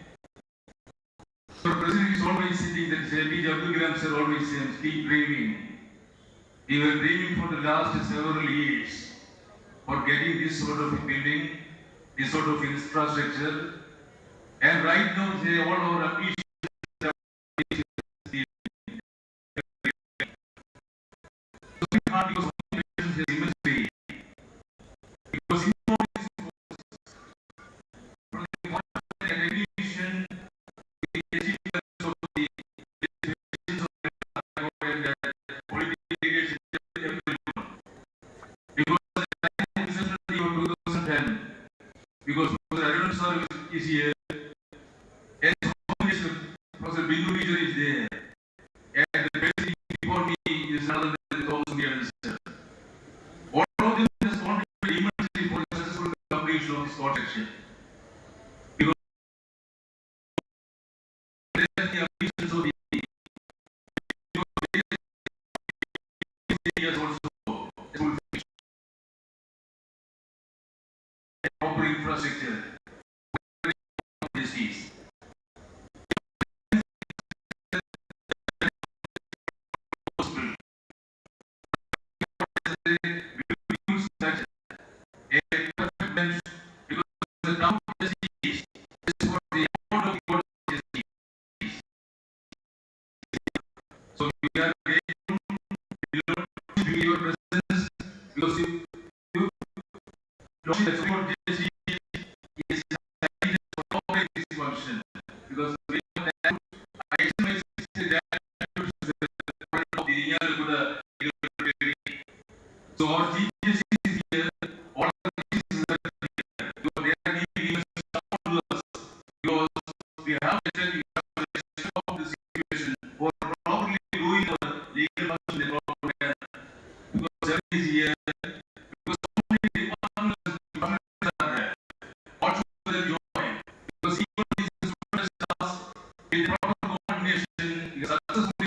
So President is always sitting that J.P. Abdul Kalam sir always says, keep dreaming. We were dreaming for the last several years for getting this sort of building, this sort of infrastructure. And right now, all our ambitions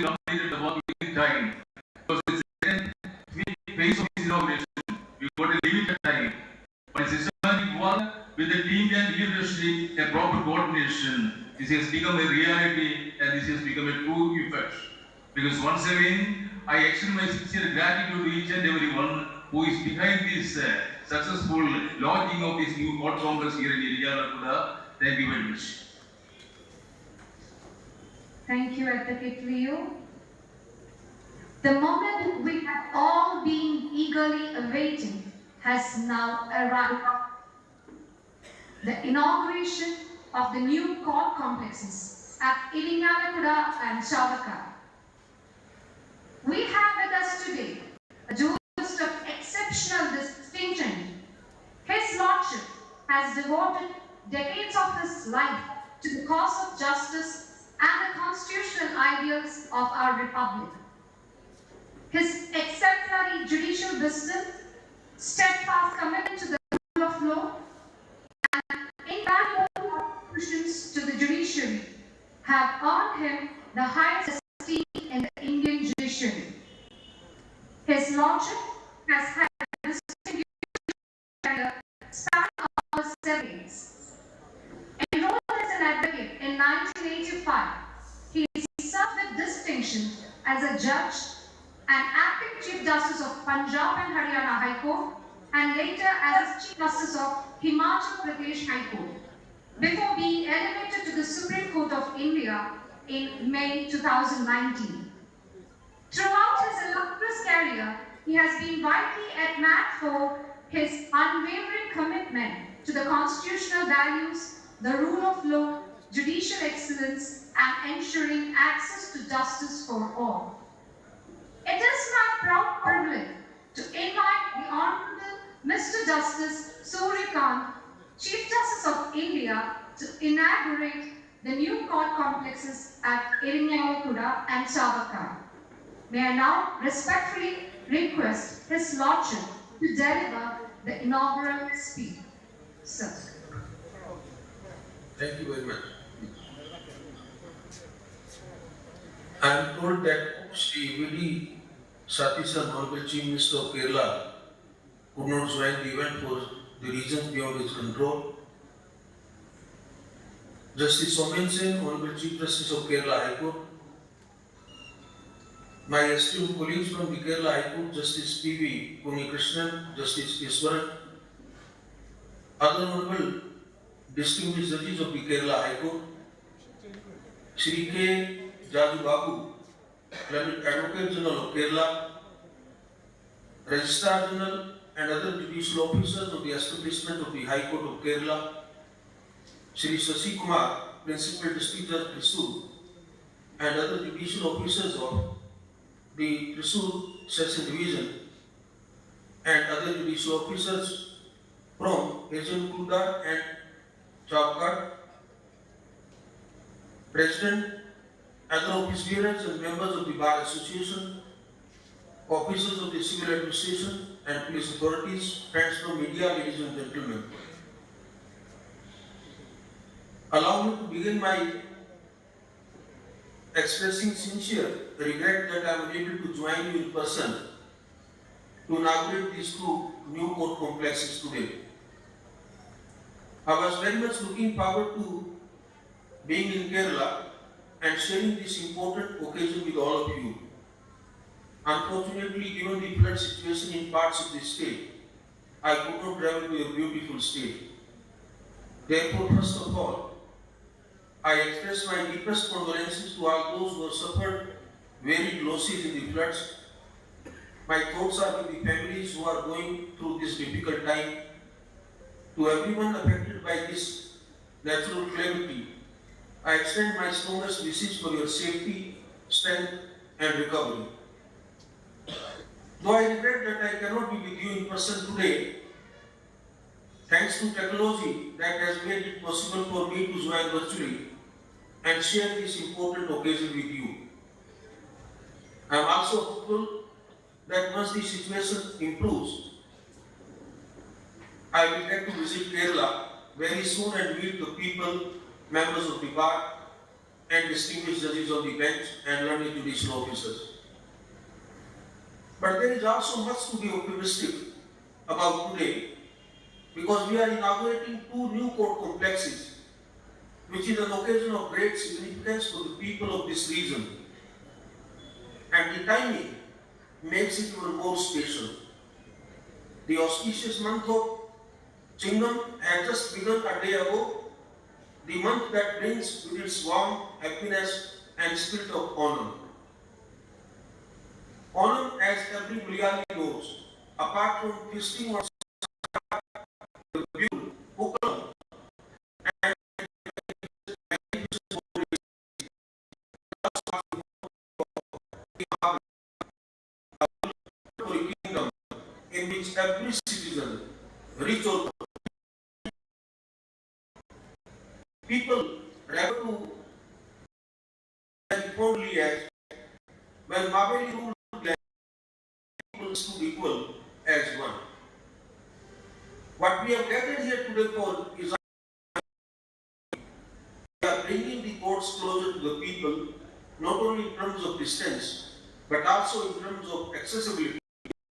completed the work within time. Because it's the phase of this inauguration. We got a limited time. But it's systematic work with the team and leadership and proper coordination. This has become a reality and this has become a true effect. Because once again, I extend my sincere gratitude to each and everyone who is behind this successful launching of this new court complex here in Iriyalakuda. Thank you very much. Thank you, Advocate Leo. The moment we have all been eagerly awaiting has now arrived. The inauguration of the new court complexes at Iriyalakuda and Chavakkad. We have with us today a jurist of exceptional distinction. His Lordship has devoted decades of his life to the cause of justice and the constitutional ideals of our republic. His exemplary judicial wisdom, steadfast commitment to the rule of law, and invaluable contributions to the judiciary have earned him the highest esteem in the Indian judiciary. His Lordship has had a distinguished career span over 7 decades. Enrolled as an advocate in 1985, he served with distinction as a judge and acting Chief Justice of Punjab and Haryana High Court, and later as Chief Justice of Himachal Pradesh High Court, before being elevated to the Supreme Court of India in May 2019. Throughout his illustrious career, he has been widely admired for his unwavering commitment to the constitutional values, the rule of law, judicial excellence, and ensuring access to justice for all. It is my proud privilege to invite the Honorable Mr. Justice Suryakant, Chief Justice of India, to inaugurate the new court complexes at Iriyalakuda and Chavakkad. May I now respectfully request His Lordship to deliver the inaugural speech. Sir. Thank you very much. I am told that Sri V.D. Sathiesan, Honorable Chief Minister of Kerala, could not join the event for the reasons beyond his control. Justice Somen Sen, Honorable Chief Justice of Kerala High Court, my esteemed colleagues from the Kerala High Court, Justice P.V. Krishnan, Justice Iswaran, other honorable distinguished judges of the Kerala High Court, Shri K. Jaju Babu, Advocate General of Kerala, Registrar General and other judicial officers of the establishment of the High Court of Kerala, Shri Shashi Kumar, Principal District Judge Thrissur, and other judicial officers of the Thrissur Session Division, and other judicial officers from Iriyalakuda and Chavakkad, President, other office bearers and members of the Bar Association, officers of the civil administration and police authorities, friends from media, ladies and gentlemen. Allow me to begin my expressing sincere regret that I am unable to join you in person to inaugurate these two new court complexes today. I was very much looking forward to being in Kerala and sharing this important occasion with all of you. Unfortunately, given the flood situation in parts of the state, I could not travel to your beautiful state. Therefore, first of all, I express my deepest condolences to all those who have suffered varied losses in the floods. My thoughts are with the families who are going through this difficult time. To everyone affected by this natural calamity, I extend my strongest wishes for your safety, strength, and recovery. Though I regret that I cannot be with you in person today, thanks to technology that has made it possible for me to join virtually and share this important occasion with you. I am also hopeful that once the situation improves, I will get to visit Kerala very soon and meet the people, members of the bar, and distinguished judges of the bench and learned judicial officers. But there is also much to be optimistic about today because we are inaugurating two new court complexes, which is an occasion of great significance for the people of this region. And the timing makes it even more special. The auspicious month of Chingam had just begun a day ago, the month that brings with its warmth, happiness and spirit of honor. Honor, as every Malayali knows, apart from feasting on the beauty, Pukalam, and for a kingdom in which every citizen, rich or poor, people refer to as fondly as when Mabeli ruled, people stood equal as one. What we have gathered here today for is we are bringing the courts closer to the people, not only in terms of distance, but also in terms of accessibility,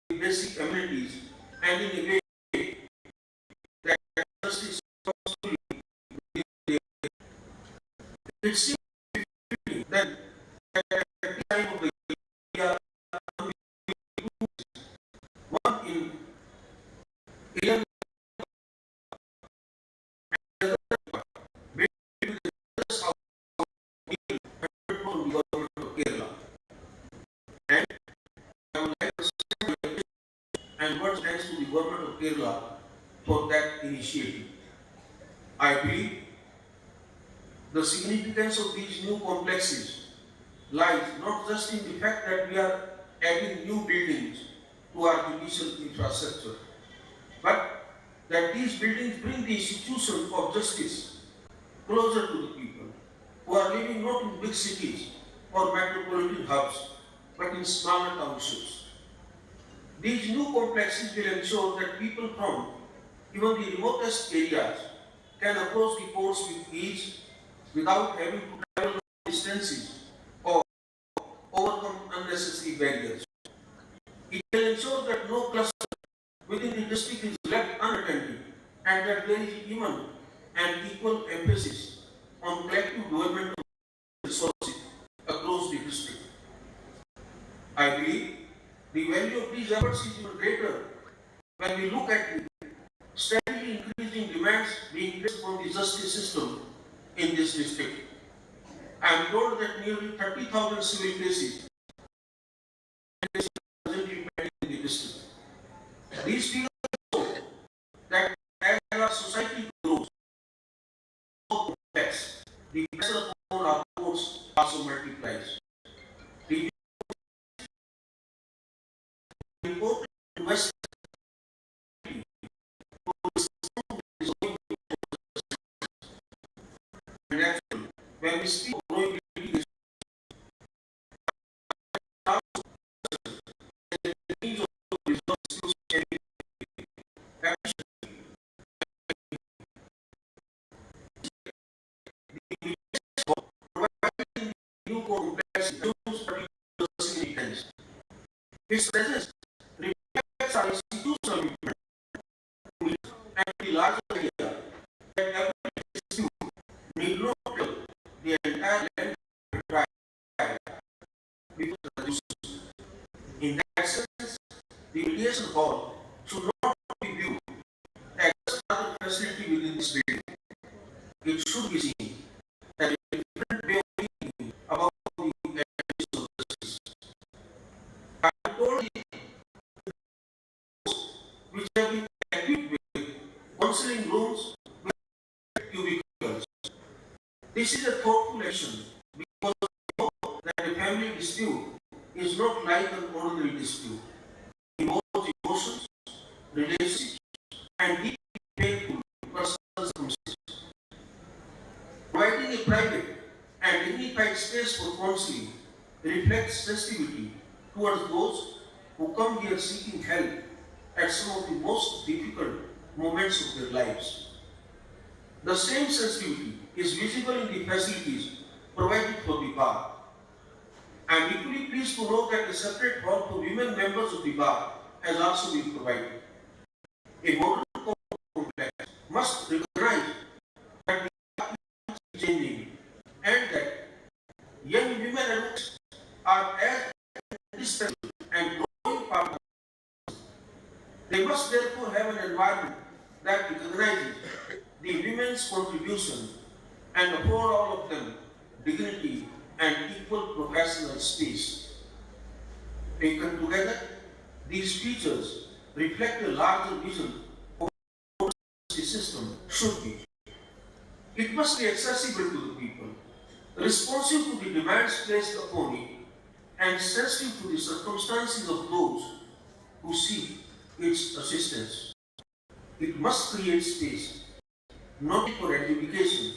basic amenities, and in a way that justice it seems that at the time of the year, one in Indian from the government of Kerala. And I would like to say and much thanks to the government of Kerala for that initiative. I believe the significance of these new complexes lies not just in the fact that we are adding new buildings to our judicial infrastructure, but that these buildings bring the institution of justice closer to the people who are living not in big cities or metropolitan hubs, but in smaller townships. These new complexes will ensure that people from even the remotest areas can approach the courts with ease without having to travel long distances or overcome unnecessary barriers. It will ensure that no cluster within the district is left unattended and that there is even an equal emphasis on collective development of resources across the district. I believe the value of these efforts is even greater when we look at the steadily increasing demands being placed on the justice system in this district. I am told that nearly 30,000 civil cases are presently pending in the district. These figures show that as our society grows, more complex, the pressure upon our courts also multiplies. The important investment and actually, when we speak of growing litigation, the needs of resources can be providing new complex significance. Its presence reflects our institutional movement and the larger idea that every dispute need not tell the entire land trial before the resolution. In that sense, the mediation hall should not be viewed as just another facility within this building. It should be seen as a different way of thinking about the administration of justice. I am told the which have been equipped with counseling rooms with cubicles. This is a thoughtful action because we know that a family dispute is not like an ordinary dispute. It involves emotions, relationships, and deeply painful personal circumstances. Providing a private and dignified space for counseling reflects sensitivity towards those who come here seeking help at some of the most difficult moments of their lives. The same sensitivity is visible in the facilities provided for the bar. I am equally pleased to know that a separate hall for women members of the bar has also been provided. A modern complex must recognize that the bar is changing and that young women adults are as indispensable and growing part of it. They must therefore have an environment that recognizes the women's contribution and afford all of them dignity and equal professional space. Taken together, these features reflect a larger vision of what the system should be. It must be accessible to the people, responsive to the demands placed upon it, and sensitive to the circumstances of those who seek its assistance. It must create space, not only for education,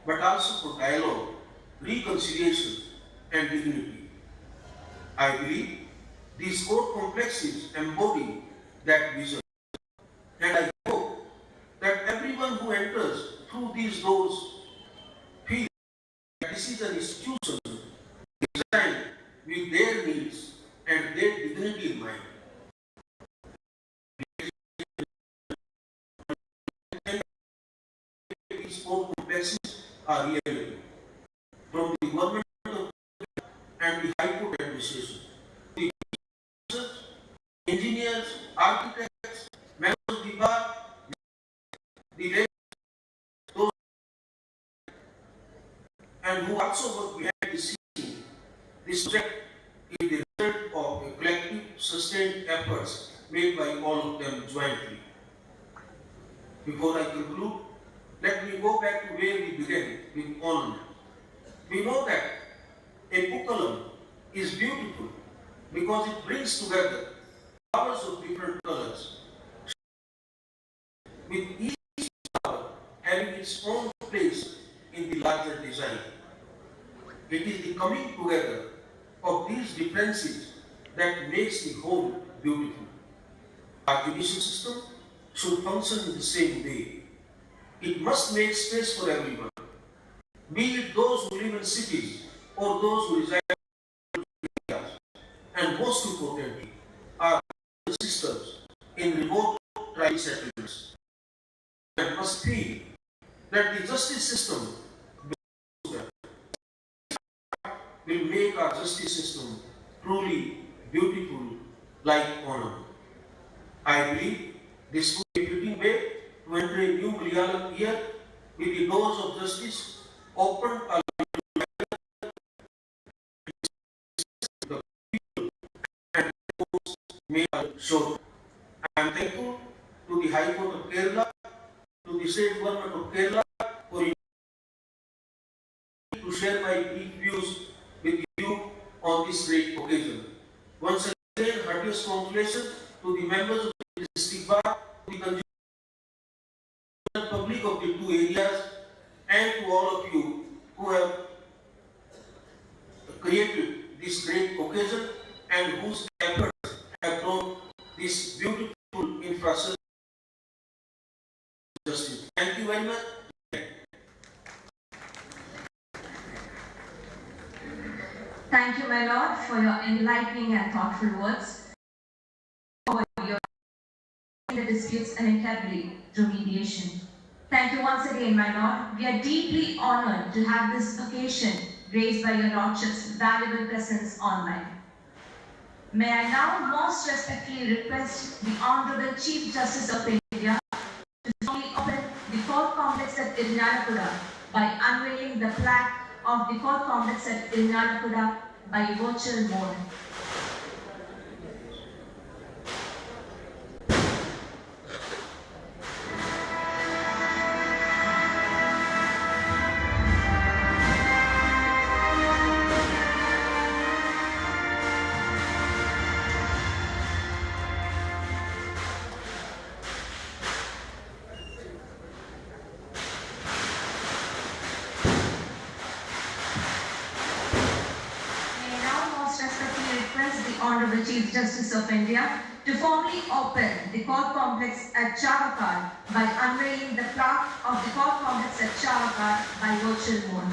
but also for dialogue, reconciliation, and dignity. I believe these core complexes embody that vision, and I hope that everyone who enters through these doors feels that this is an institution designed with their needs and their dignity in mind. These core complexes are reality. From the government and the High Court administration, the engineers, architects, members of the bar, the ladies, those and who also work behind the scene. This project is the result of a collective, sustained efforts made by all of them jointly. Before I conclude, let me go back to where we began with ornament. We know that a bukalam is beautiful because it brings together flowers of different colors, with each flower having its own place in the larger design. It is the coming together of these differences that makes the whole beautiful. Our judicial system should function in the same way. It must make space for everyone, be it those who live in cities or those who reside in areas, and most importantly, our sisters in remote tribal settlements. And must feel that the justice system will make our justice system truly beautiful like honor. I believe this would be a fitting way to enter a new Malayalam year with the doors of justice open a the people and those may show. I am thankful to the High Court of Kerala, to the State Government of Kerala for to share my deep views with you on this great occasion. Once again, heartiest congratulations to the members of the district bar, to the public of the two areas, and to all of you who have created this great occasion and whose efforts have brought this beautiful infrastructure. Justice. Thank you very much. Thank you, my Lord, for your enlightening and thoughtful words. For your the disputes amicably through mediation. Thank you once again, my Lord. We are deeply honored to have this occasion raised by your Lordship's valuable presence online. May I now most respectfully request the Honorable Chief Justice of India to formally open the court complex at Irnalakuda by unveiling the plaque of the court complex at Irnalakuda by virtual mode. Honorable Chief Justice of India to formally open the court complex at Chavakkad by unveiling the plaque of the court complex at Chavakkad by virtual mode.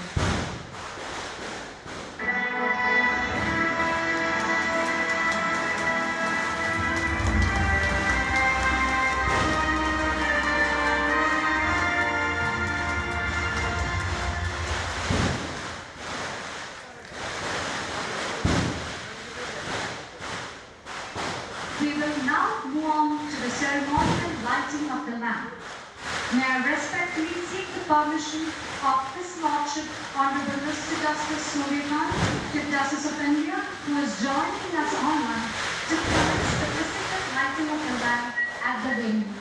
We will now move on to the ceremonial lighting of the lamp. May I respectfully seek the permission of His Lordship Honorable Mr. Justice Suryakan, Chief Justice of India, who is joining us online to commence the physical lighting of the lamp at the venue.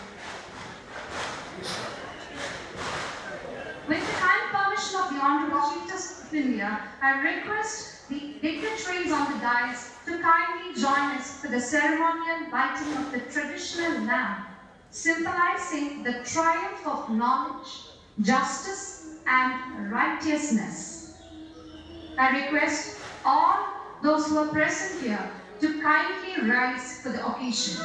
With the kind permission of the Honorable Chief Justice of India, I request the dignitaries on the dais to kindly join us for the ceremonial lighting of the traditional lamp, symbolizing the triumph of knowledge, justice, and righteousness. I request all those who are present here to kindly rise for the occasion.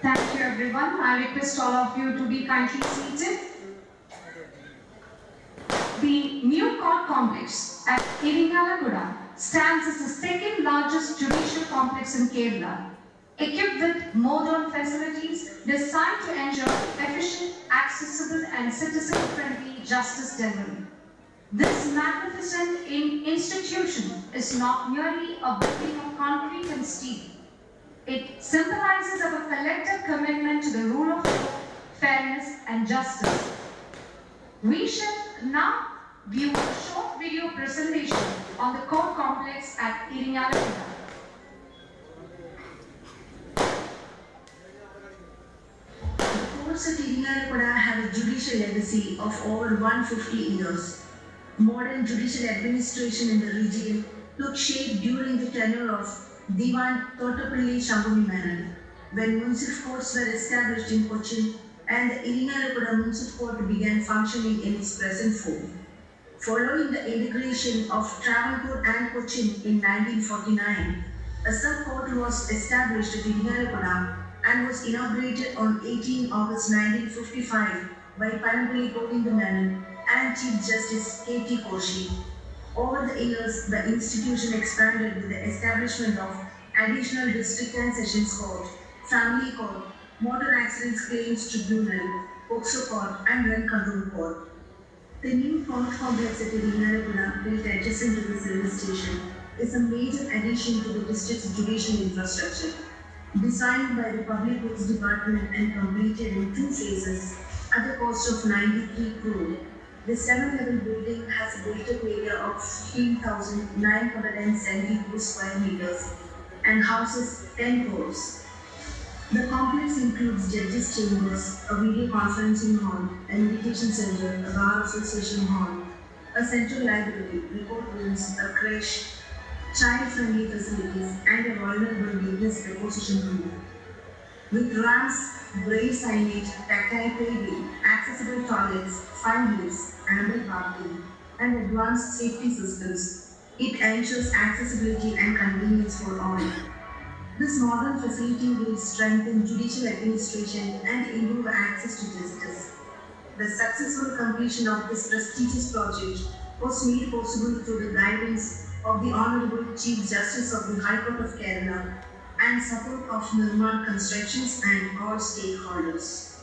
Thank you, everyone. I request all of you to be kindly seated. The new court complex at Irinalakuda stands as the second largest judicial complex in Kerala, equipped with modern facilities designed to ensure efficient, accessible, and citizen-friendly justice delivery. This magnificent institution is not merely a building of concrete and steel. It symbolizes our collective commitment to the rule of law, fairness, and justice. We shall now view a short video presentation on the court complex at Irinalakuda. The courts at Irinalakuda have a judicial legacy of over 150 years. Modern judicial administration in the region took shape during the tenure of Diwan Thotapalli Shambhumi Menon, when municipal courts were established in Cochin and the Irinalakuda municipal court began functioning in its present form. Following the integration of Travancore and Cochin in 1949, a sub-court was established at Irinalakuda and was inaugurated on 18 August 1955 by Panampally Menon and Chief Justice K.T. Koshi. Over the years, the institution expanded with the establishment of additional district and sessions court, family court, motor accidents claims tribunal, POCSO court, and rent control court. The new court complex at Irinalakuda, built adjacent to the service station, is a major addition to the district's judicial infrastructure. Designed by the Public Works Department and completed in 2 phases at a cost of 93 crore, the 7-level building has a built-up area of 15,972 square meters and houses 10 floors. The complex includes judges' chambers, a video conferencing hall, a meditation center, a bar association hall, a central library, report rooms, a creche, child-friendly facilities, and a vulnerable witness deposition room. With ramps, braille signage, tactile paving, accessible toilets, 5 lifts, ample parking, and advanced safety systems, it ensures accessibility and convenience for all. This modern facility will strengthen judicial administration and improve access to justice. The successful completion of this prestigious project was made possible through the guidance of the Honorable Chief Justice of the High Court of Kerala and support of Nirmal Constructions and all stakeholders.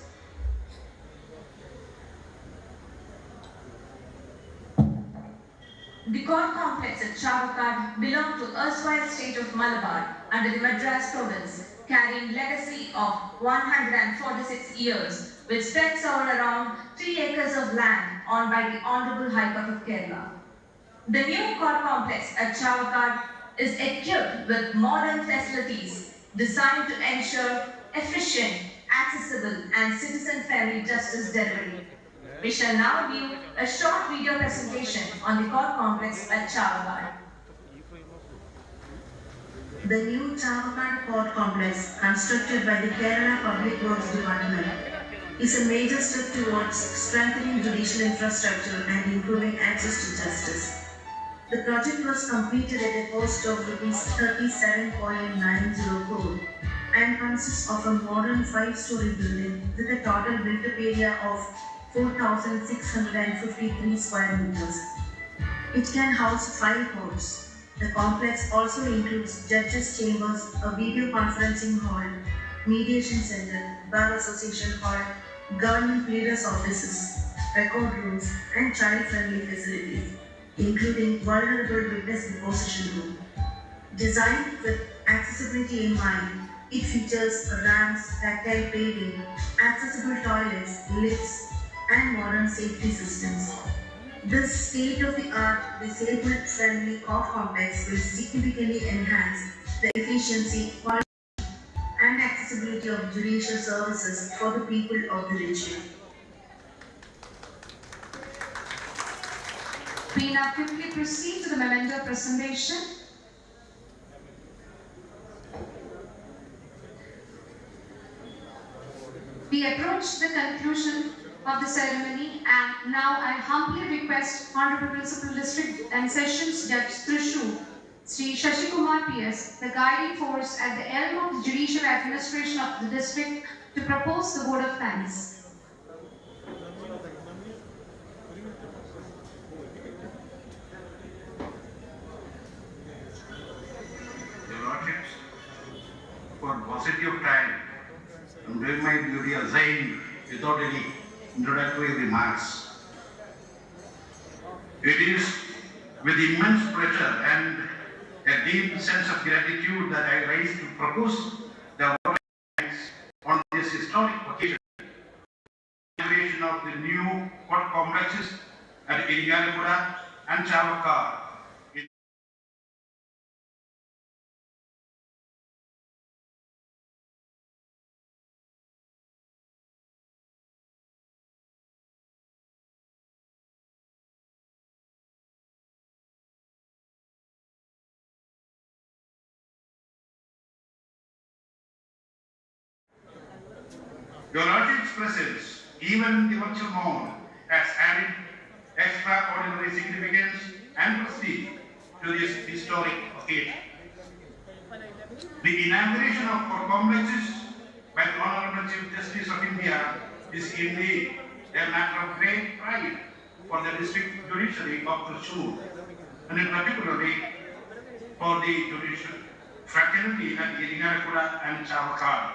The court complex at Chavakkad belonged to erstwhile state of Malabar under the Madras province, carrying legacy of 146 years, which spreads over around 3 acres of land owned by the Honorable High Court of Kerala. The new court complex at Chavakkad is equipped with modern facilities designed to ensure efficient, accessible, and citizen-friendly justice delivery. We shall now view a short video presentation on the court complex at Chavakkad. The new Chavakkad Court Complex, constructed by the Kerala Public Works Department, is a major step towards strengthening judicial infrastructure and improving access to justice. The project was completed at a cost of Rs 37.90 crore and consists of a modern 5-story building with a total built-up area of 4,653 square meters. It can house 5 courts. The complex also includes judges' chambers, a video conferencing hall, mediation center, bar association hall, government leaders' offices, record rooms, and child-friendly facilities, including vulnerable witness deposition room. Designed with accessibility in mind, it features ramps, tactile paving, accessible toilets, lifts, and modern safety systems. This state-of-the-art, disabled-friendly court complex will significantly enhance the efficiency, quality, and accessibility of judicial services for the people of the region. We now quickly proceed to the memento presentation. We approach the conclusion of the ceremony, and now I humbly request Honorable Principal District and Sessions Judge Thrissur, Sri Shashikumar PS, the guiding force at the helm of the judicial administration of the district, to propose the vote of thanks. Your Lordships, for paucity of time, I'm doing my duty assigned without any introductory remarks. It is with immense pleasure and a deep sense of gratitude that I rise to propose the vote of thanks on this historic occasion. The inauguration of the new court complexes at Irinalakuda and Chavakkad. Your Lordship's presence, even in the virtual mode, has added extraordinary significance and prestige to this historic occasion. The inauguration of court complexes by the Honorable Chief Justice of India is indeed a matter of great pride for the district judiciary of Thrissur, and particularly for the judicial fraternity at Irinalakuda and Chavakkad.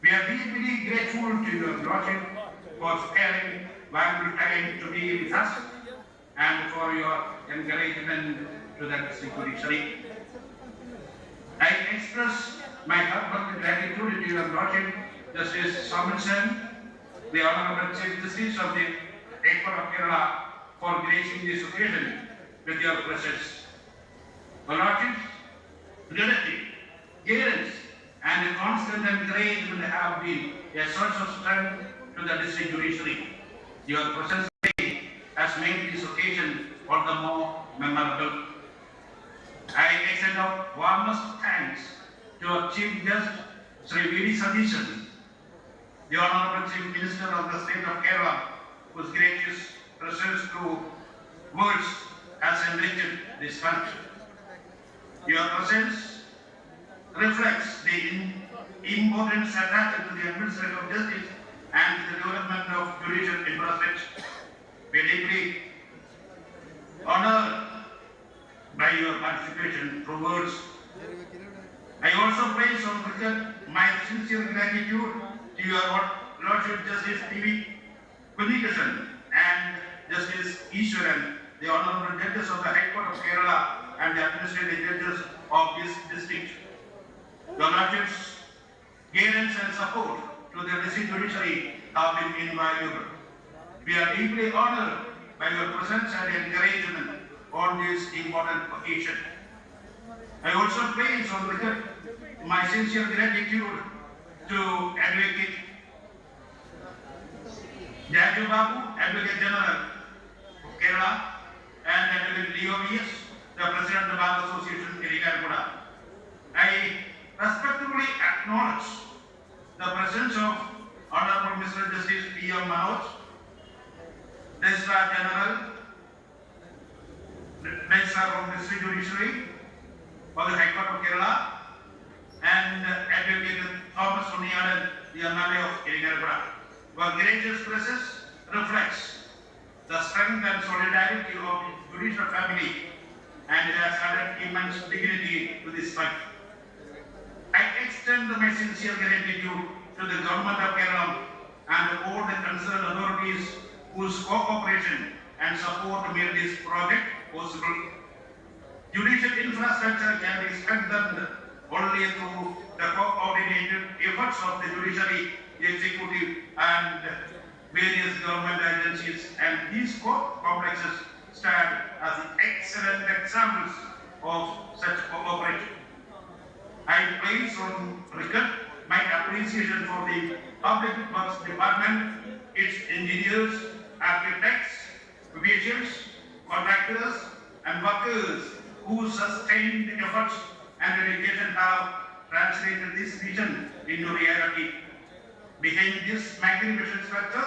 We are deeply grateful to your Lordship for sparing valuable time to be with us and for your encouragement to the district judiciary. I express my heartfelt gratitude to your Lordship, Justice Somerson, the Honorable Chief Justice of the High Court of Kerala, for gracing this occasion with your presence. Your Lordship's leadership, guidance, and constant encouragement have been a source of strength to the district judiciary. Your presence today has made this occasion all the more memorable. I extend our warmest thanks to our Chief Justice, Sri V.D. Satheesan, the Honorable Chief Minister of the State of Kerala, whose gracious presence through words has enriched this function. Your presence reflects the importance attached to the administration of justice and the development of judicial infrastructure. We are deeply honored by your participation through words. I also place on record my sincere gratitude to your Lordship Justice P.V. Kunnikrishnan and Justice Ishwaran, the Honorable Judges of the High Court of Kerala and the Administrative Judges of this district. Your Lordship's guidance and support to the district judiciary have been invaluable. We are deeply honored by your presence and encouragement on this important occasion. I also place on record my sincere gratitude to Advocate Jaju Babu, Advocate General of Kerala, and Advocate Leo V.S., the President of the Bar Association in Irinalakuda. I respectfully acknowledge the presence of Honorable Mr. Justice P.M. Manoj, Registrar General, Registrar of District Judiciary for the High Court of Kerala, and Advocate Thomas Sunniyadan, the MLA of Irinalakuda. Your gracious presence reflects the strength and solidarity of the judicial family, and it has added immense dignity to this fight. I extend my sincere gratitude to the Government of Kerala and all the concerned authorities whose cooperation and support made this project possible. Judicial infrastructure can be strengthened only through the coordinated efforts of the judiciary, the executive, and various government agencies, and these court complexes stand as excellent examples of such cooperation. I place on record my appreciation for the Public Works Department, its engineers, architects, officials, contractors, and workers whose sustained efforts and dedication have translated this vision into reality. Behind this magnificent structure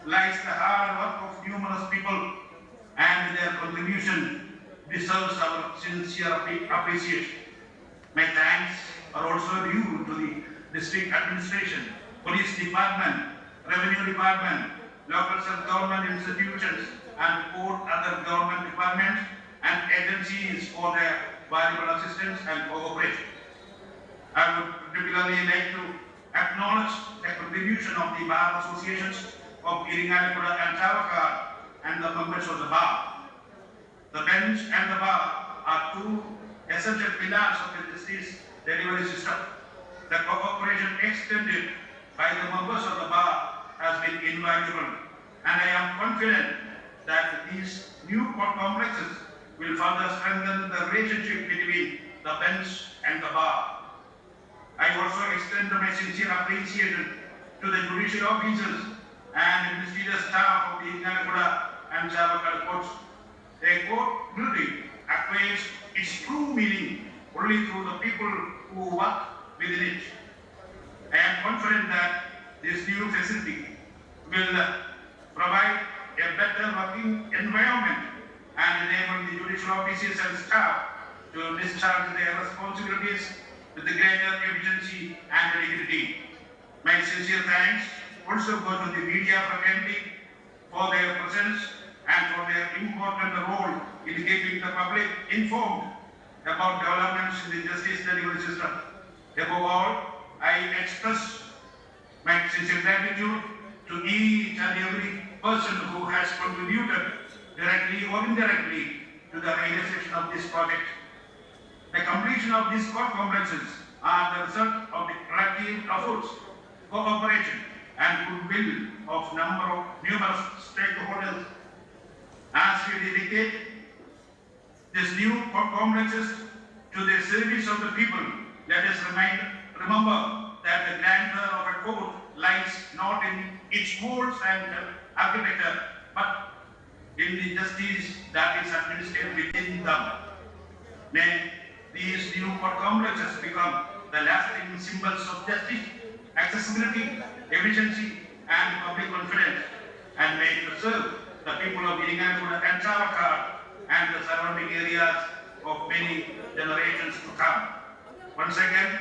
lies the hard work of numerous people, and their contribution deserves our sincere appreciation. My thanks are also due to the district administration, police department, revenue department, local self-government institutions, and all other government departments and agencies for their valuable assistance and cooperation. I would particularly like to acknowledge the contribution of the bar associations of Irinalakuda and Chavakkad and the members of the bar. The bench and the bar are two essential pillars of the justice delivery system. The cooperation extended by the members of the bar has been invaluable, and I am confident that these new court complexes will further strengthen the relationship between the bench and the bar. I also extend my sincere appreciation to the judicial officers and ministerial staff of the Irinalakuda and Chavakkad courts. A court building acquires its true meaning only through the people who work within it. I am confident that this new facility will provide a better working environment and enable the judicial officers and staff to discharge their responsibilities with greater efficiency and dignity. My sincere thanks also go to the media fraternity for their presence and for their important role in keeping the public informed about developments in the justice delivery system. Above all, I express my sincere gratitude to each and every person who has contributed directly or indirectly to the realization of this project. The completion of these court complexes are the result of the collective efforts, cooperation, and goodwill of numerous stakeholders. As we dedicate these new court complexes to the service of the people, let us remember that the grandeur of a court lies not in its walls and architecture, but in the justice that is administered within them. May these new court complexes become the lasting symbols of justice, accessibility, efficiency, and public confidence, and may preserve the people of inauguration and chavakkad and the surrounding areas of many generations to come. Once again,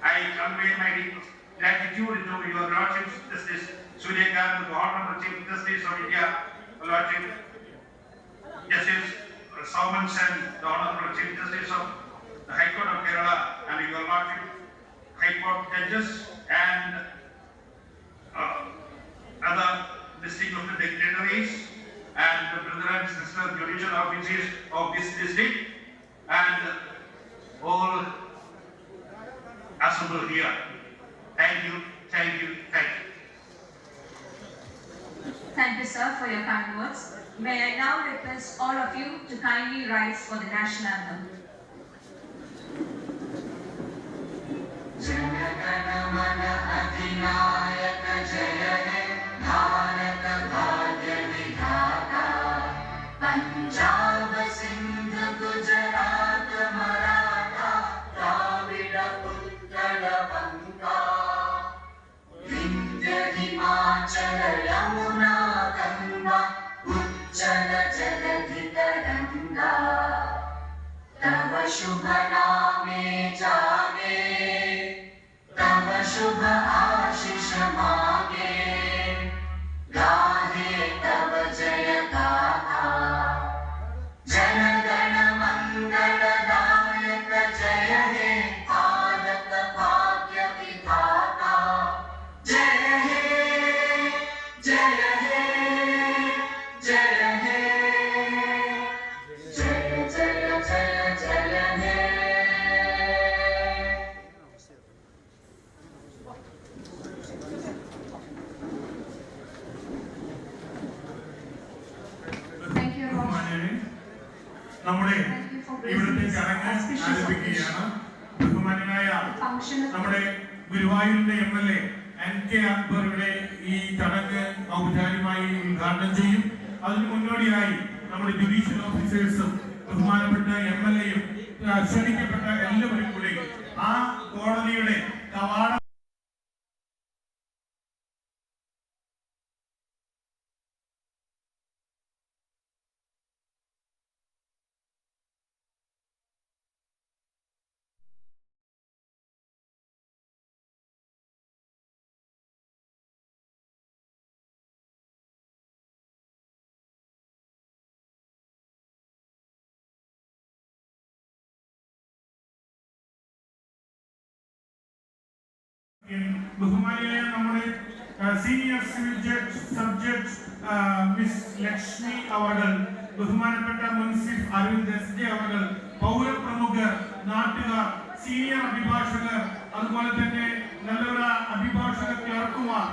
I convey my deep gratitude to your Lordship Justice Suryakant, the Honorable Chief Justice of India, Lordship Justice Summons, and the Honorable Chief Justice of the High Court of Kerala, and your Lordship High Court judges and other distinguished dignitaries and the brother and sister judicial officers of this district and all assembled here. Thank you, thank you, thank you. Thank you, sir, for your kind words. May I now request all of you to kindly rise for the national anthem. Punjab Sindh Gujarat Maratha Dravid Utkal बंगा विंध्य हिमाचल यमुना गंगा उज्जल जलधि तरंगा तव शुभ नामे जागे तव शुभ आशीष मागे गाहे तव जय गाथा जन गण मंगल दायक जय हे भारत भाग्य विधाता जय हे जय हे जय हे जय जय जय जय हे Thank you, Lord. നമ്മുടെ Thank you for ഇവിടുത്തെ gracing this ചടങ്ങ് auspicious ആരംഭിക്കുകയാണ്. occasion. ബഹുമാന്യനായ The function of നമ്മുടെ ഗുരുവായൂരിന്റെ MLA NK അക്ബർ ഇവിടെ ഈ ചടങ്ങ് ഔപചാരികമായി ഉദ്ഘാടനം ചെയ്യും. അതിന് മുന്നോടിയായി നമ്മുടെ ജുഡീഷ്യൽ ഓഫീസേഴ്സും ബഹുമാനപ്പെട്ട MLAയും ക്ഷണിക്കപ്പെട്ട എല്ലാവരും കൂടി ആ കോടതിയുടെ കവാട ബഹുമാനിയായ നമ്മുടെ senior civil judge sub judge miss Lakshmi അവർ, ബഹുമാനപ്പെട്ട മുൻസിഫ് അരവിന്ദ് SJ അവർ, പൗരപ്രമുഖർ, നാട്ടുകാർ, സീനിയർ അഭിഭാഷകർ, അതുപോലെ തന്നെ നല്ലൊരു അഭിഭാഷക ക്ലർക്കുമാർ,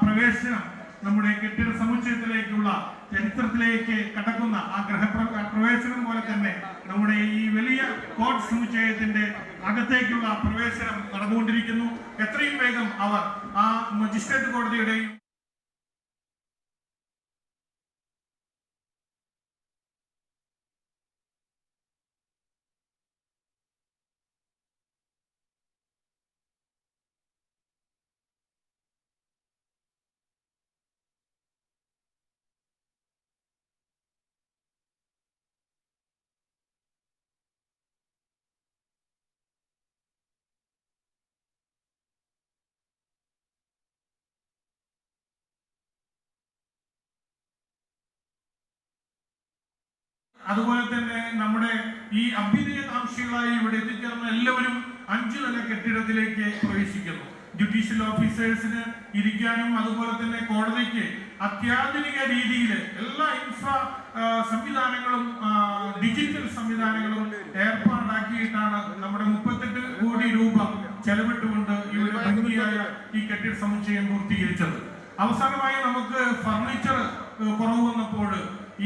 പ്രവേശനം നമ്മുടെ കെട്ടിട സമുച്ചയത്തിലേക്കുള്ള ചരിത്രത്തിലേക്ക് കടക്കുന്ന ആ പ്രവേശനം പോലെ തന്നെ നമ്മുടെ ഈ വലിയ കോർട്ട് സമുച്ചയത്തിന്റെ അകത്തേക്കുള്ള പ്രവേശനം നടന്നുകൊണ്ടിരിക്കുന്നു. എത്രയും വേഗം അവർ ആ മജിസ്ട്രേറ്റ് കോടതിയുടെയും അതുപോലെ തന്നെ നമ്മുടെ ഈ അഭ്യുദയകാംക്ഷികളായി ഇവിടെ എത്തിച്ചേർന്ന എല്ലാവരും 5 നില കെട്ടിടത്തിലേക്ക് പ്രവേശിക്കുന്നു. ജുഡീഷ്യൽ ഓഫീസേഴ്സിന് ഇരിക്കാനും അതുപോലെ തന്നെ കോടതിക്ക് അത്യാധുനിക രീതിയിൽ എല്ലാ സംവിധാനങ്ങളും ഡിജിറ്റൽ സംവിധാനങ്ങളും ഏർപ്പാടാക്കിയിട്ടാണ് നമ്മുടെ 38 കോടി രൂപ ചെലവിട്ടുകൊണ്ട് ഇവിടെ ഭംഗിയായ ഈ കെട്ടിട സമുച്ചയം പൂർത്തീകരിച്ചത്. അവസാനമായി നമുക്ക് ഫർണിച്ചർ കുറവ് വന്നപ്പോൾ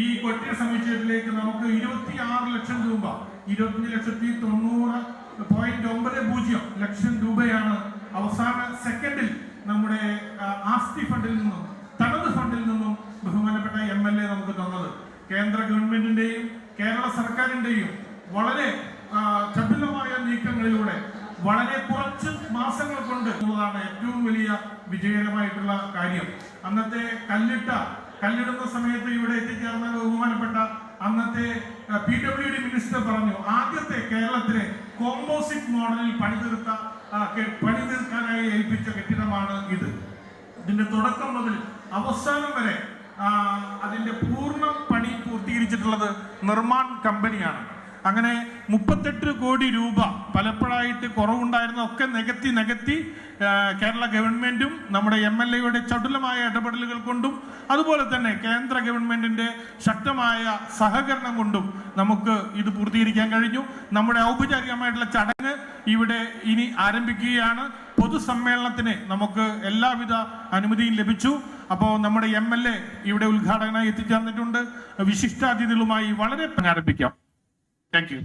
ഈ കെട്ടിട സമുച്ചയത്തിലേക്ക് നമുക്ക് 26 ലക്ഷം രൂപ 25,90.90 ലക്ഷം രൂപയാണ് അവസാന സെക്കൻഡിൽ നമ്മുടെ ആസ്തി ഫണ്ടിൽ നിന്നും തനത് ഫണ്ടിൽ നിന്നും ബഹുമാനപ്പെട്ട MLA നമുക്ക് തന്നത്. കേന്ദ്ര ഗവൺമെന്റിന്റെയും കേരള സർക്കാരിന്റെയും വളരെ ചടുലമായ നീക്കങ്ങളിലൂടെ വളരെ കുറച്ച് മാസങ്ങൾ കൊണ്ട് ഉള്ളതാണ് ഏറ്റവും വലിയ വിജയകരമായിട്ടുള്ള കാര്യം. അന്നത്തെ കല്ലിടുന്ന സമയത്ത് ഇവിടെ എത്തിച്ചേർന്ന ബഹുമാനപ്പെട്ട അന്നത്തെ PWD മിനിസ്റ്റർ പറഞ്ഞു, ആദ്യത്തെ കേരളത്തിലെ കോമ്പോസിറ്റ് മോഡലിൽ പണിതീർക്കാനായി ഏൽപ്പിച്ച കെട്ടിടമാണ് ഇത്. ഇതിന്റെ തുടക്കം മുതൽ അവസാനം വരെ അതിന്റെ പൂർണ്ണ പണി പൂർത്തീകരിച്ചിട്ടുള്ളത് നിർമ്മാൺ കമ്പനിയാണ്. അങ്ങനെ 38 കോടി രൂപ പലപ്പോഴായിട്ട് കുറവുണ്ടായിരുന്ന ഒക്കെ നികത്തി കേരള ഗവൺമെന്റും നമ്മുടെ MLAയുടെ ചടുലമായ ഇടപെടലുകൾ കൊണ്ടും അതുപോലെ തന്നെ കേന്ദ്ര ഗവൺമെന്റിന്റെ ശക്തമായ സഹകരണം കൊണ്ടും നമുക്ക് ഇത് പൂർത്തീകരിക്കാൻ കഴിഞ്ഞു. നമ്മുടെ ഔപചാരികമായിട്ടുള്ള ചടങ്ങ് ഇവിടെ ഇനി ആരംഭിക്കുകയാണ്. പൊതുസമ്മേളനത്തിന് നമുക്ക് എല്ലാവിധ അനുമതിയും ലഭിച്ചു. അപ്പോൾ നമ്മുടെ MLA ഇവിടെ ഉദ്ഘാടകനായി എത്തിച്ചേർന്നിട്ടുണ്ട്. വിശിഷ്ടാതിഥികളുമായി വളരെ ആരംഭിക്കാം. Thank you.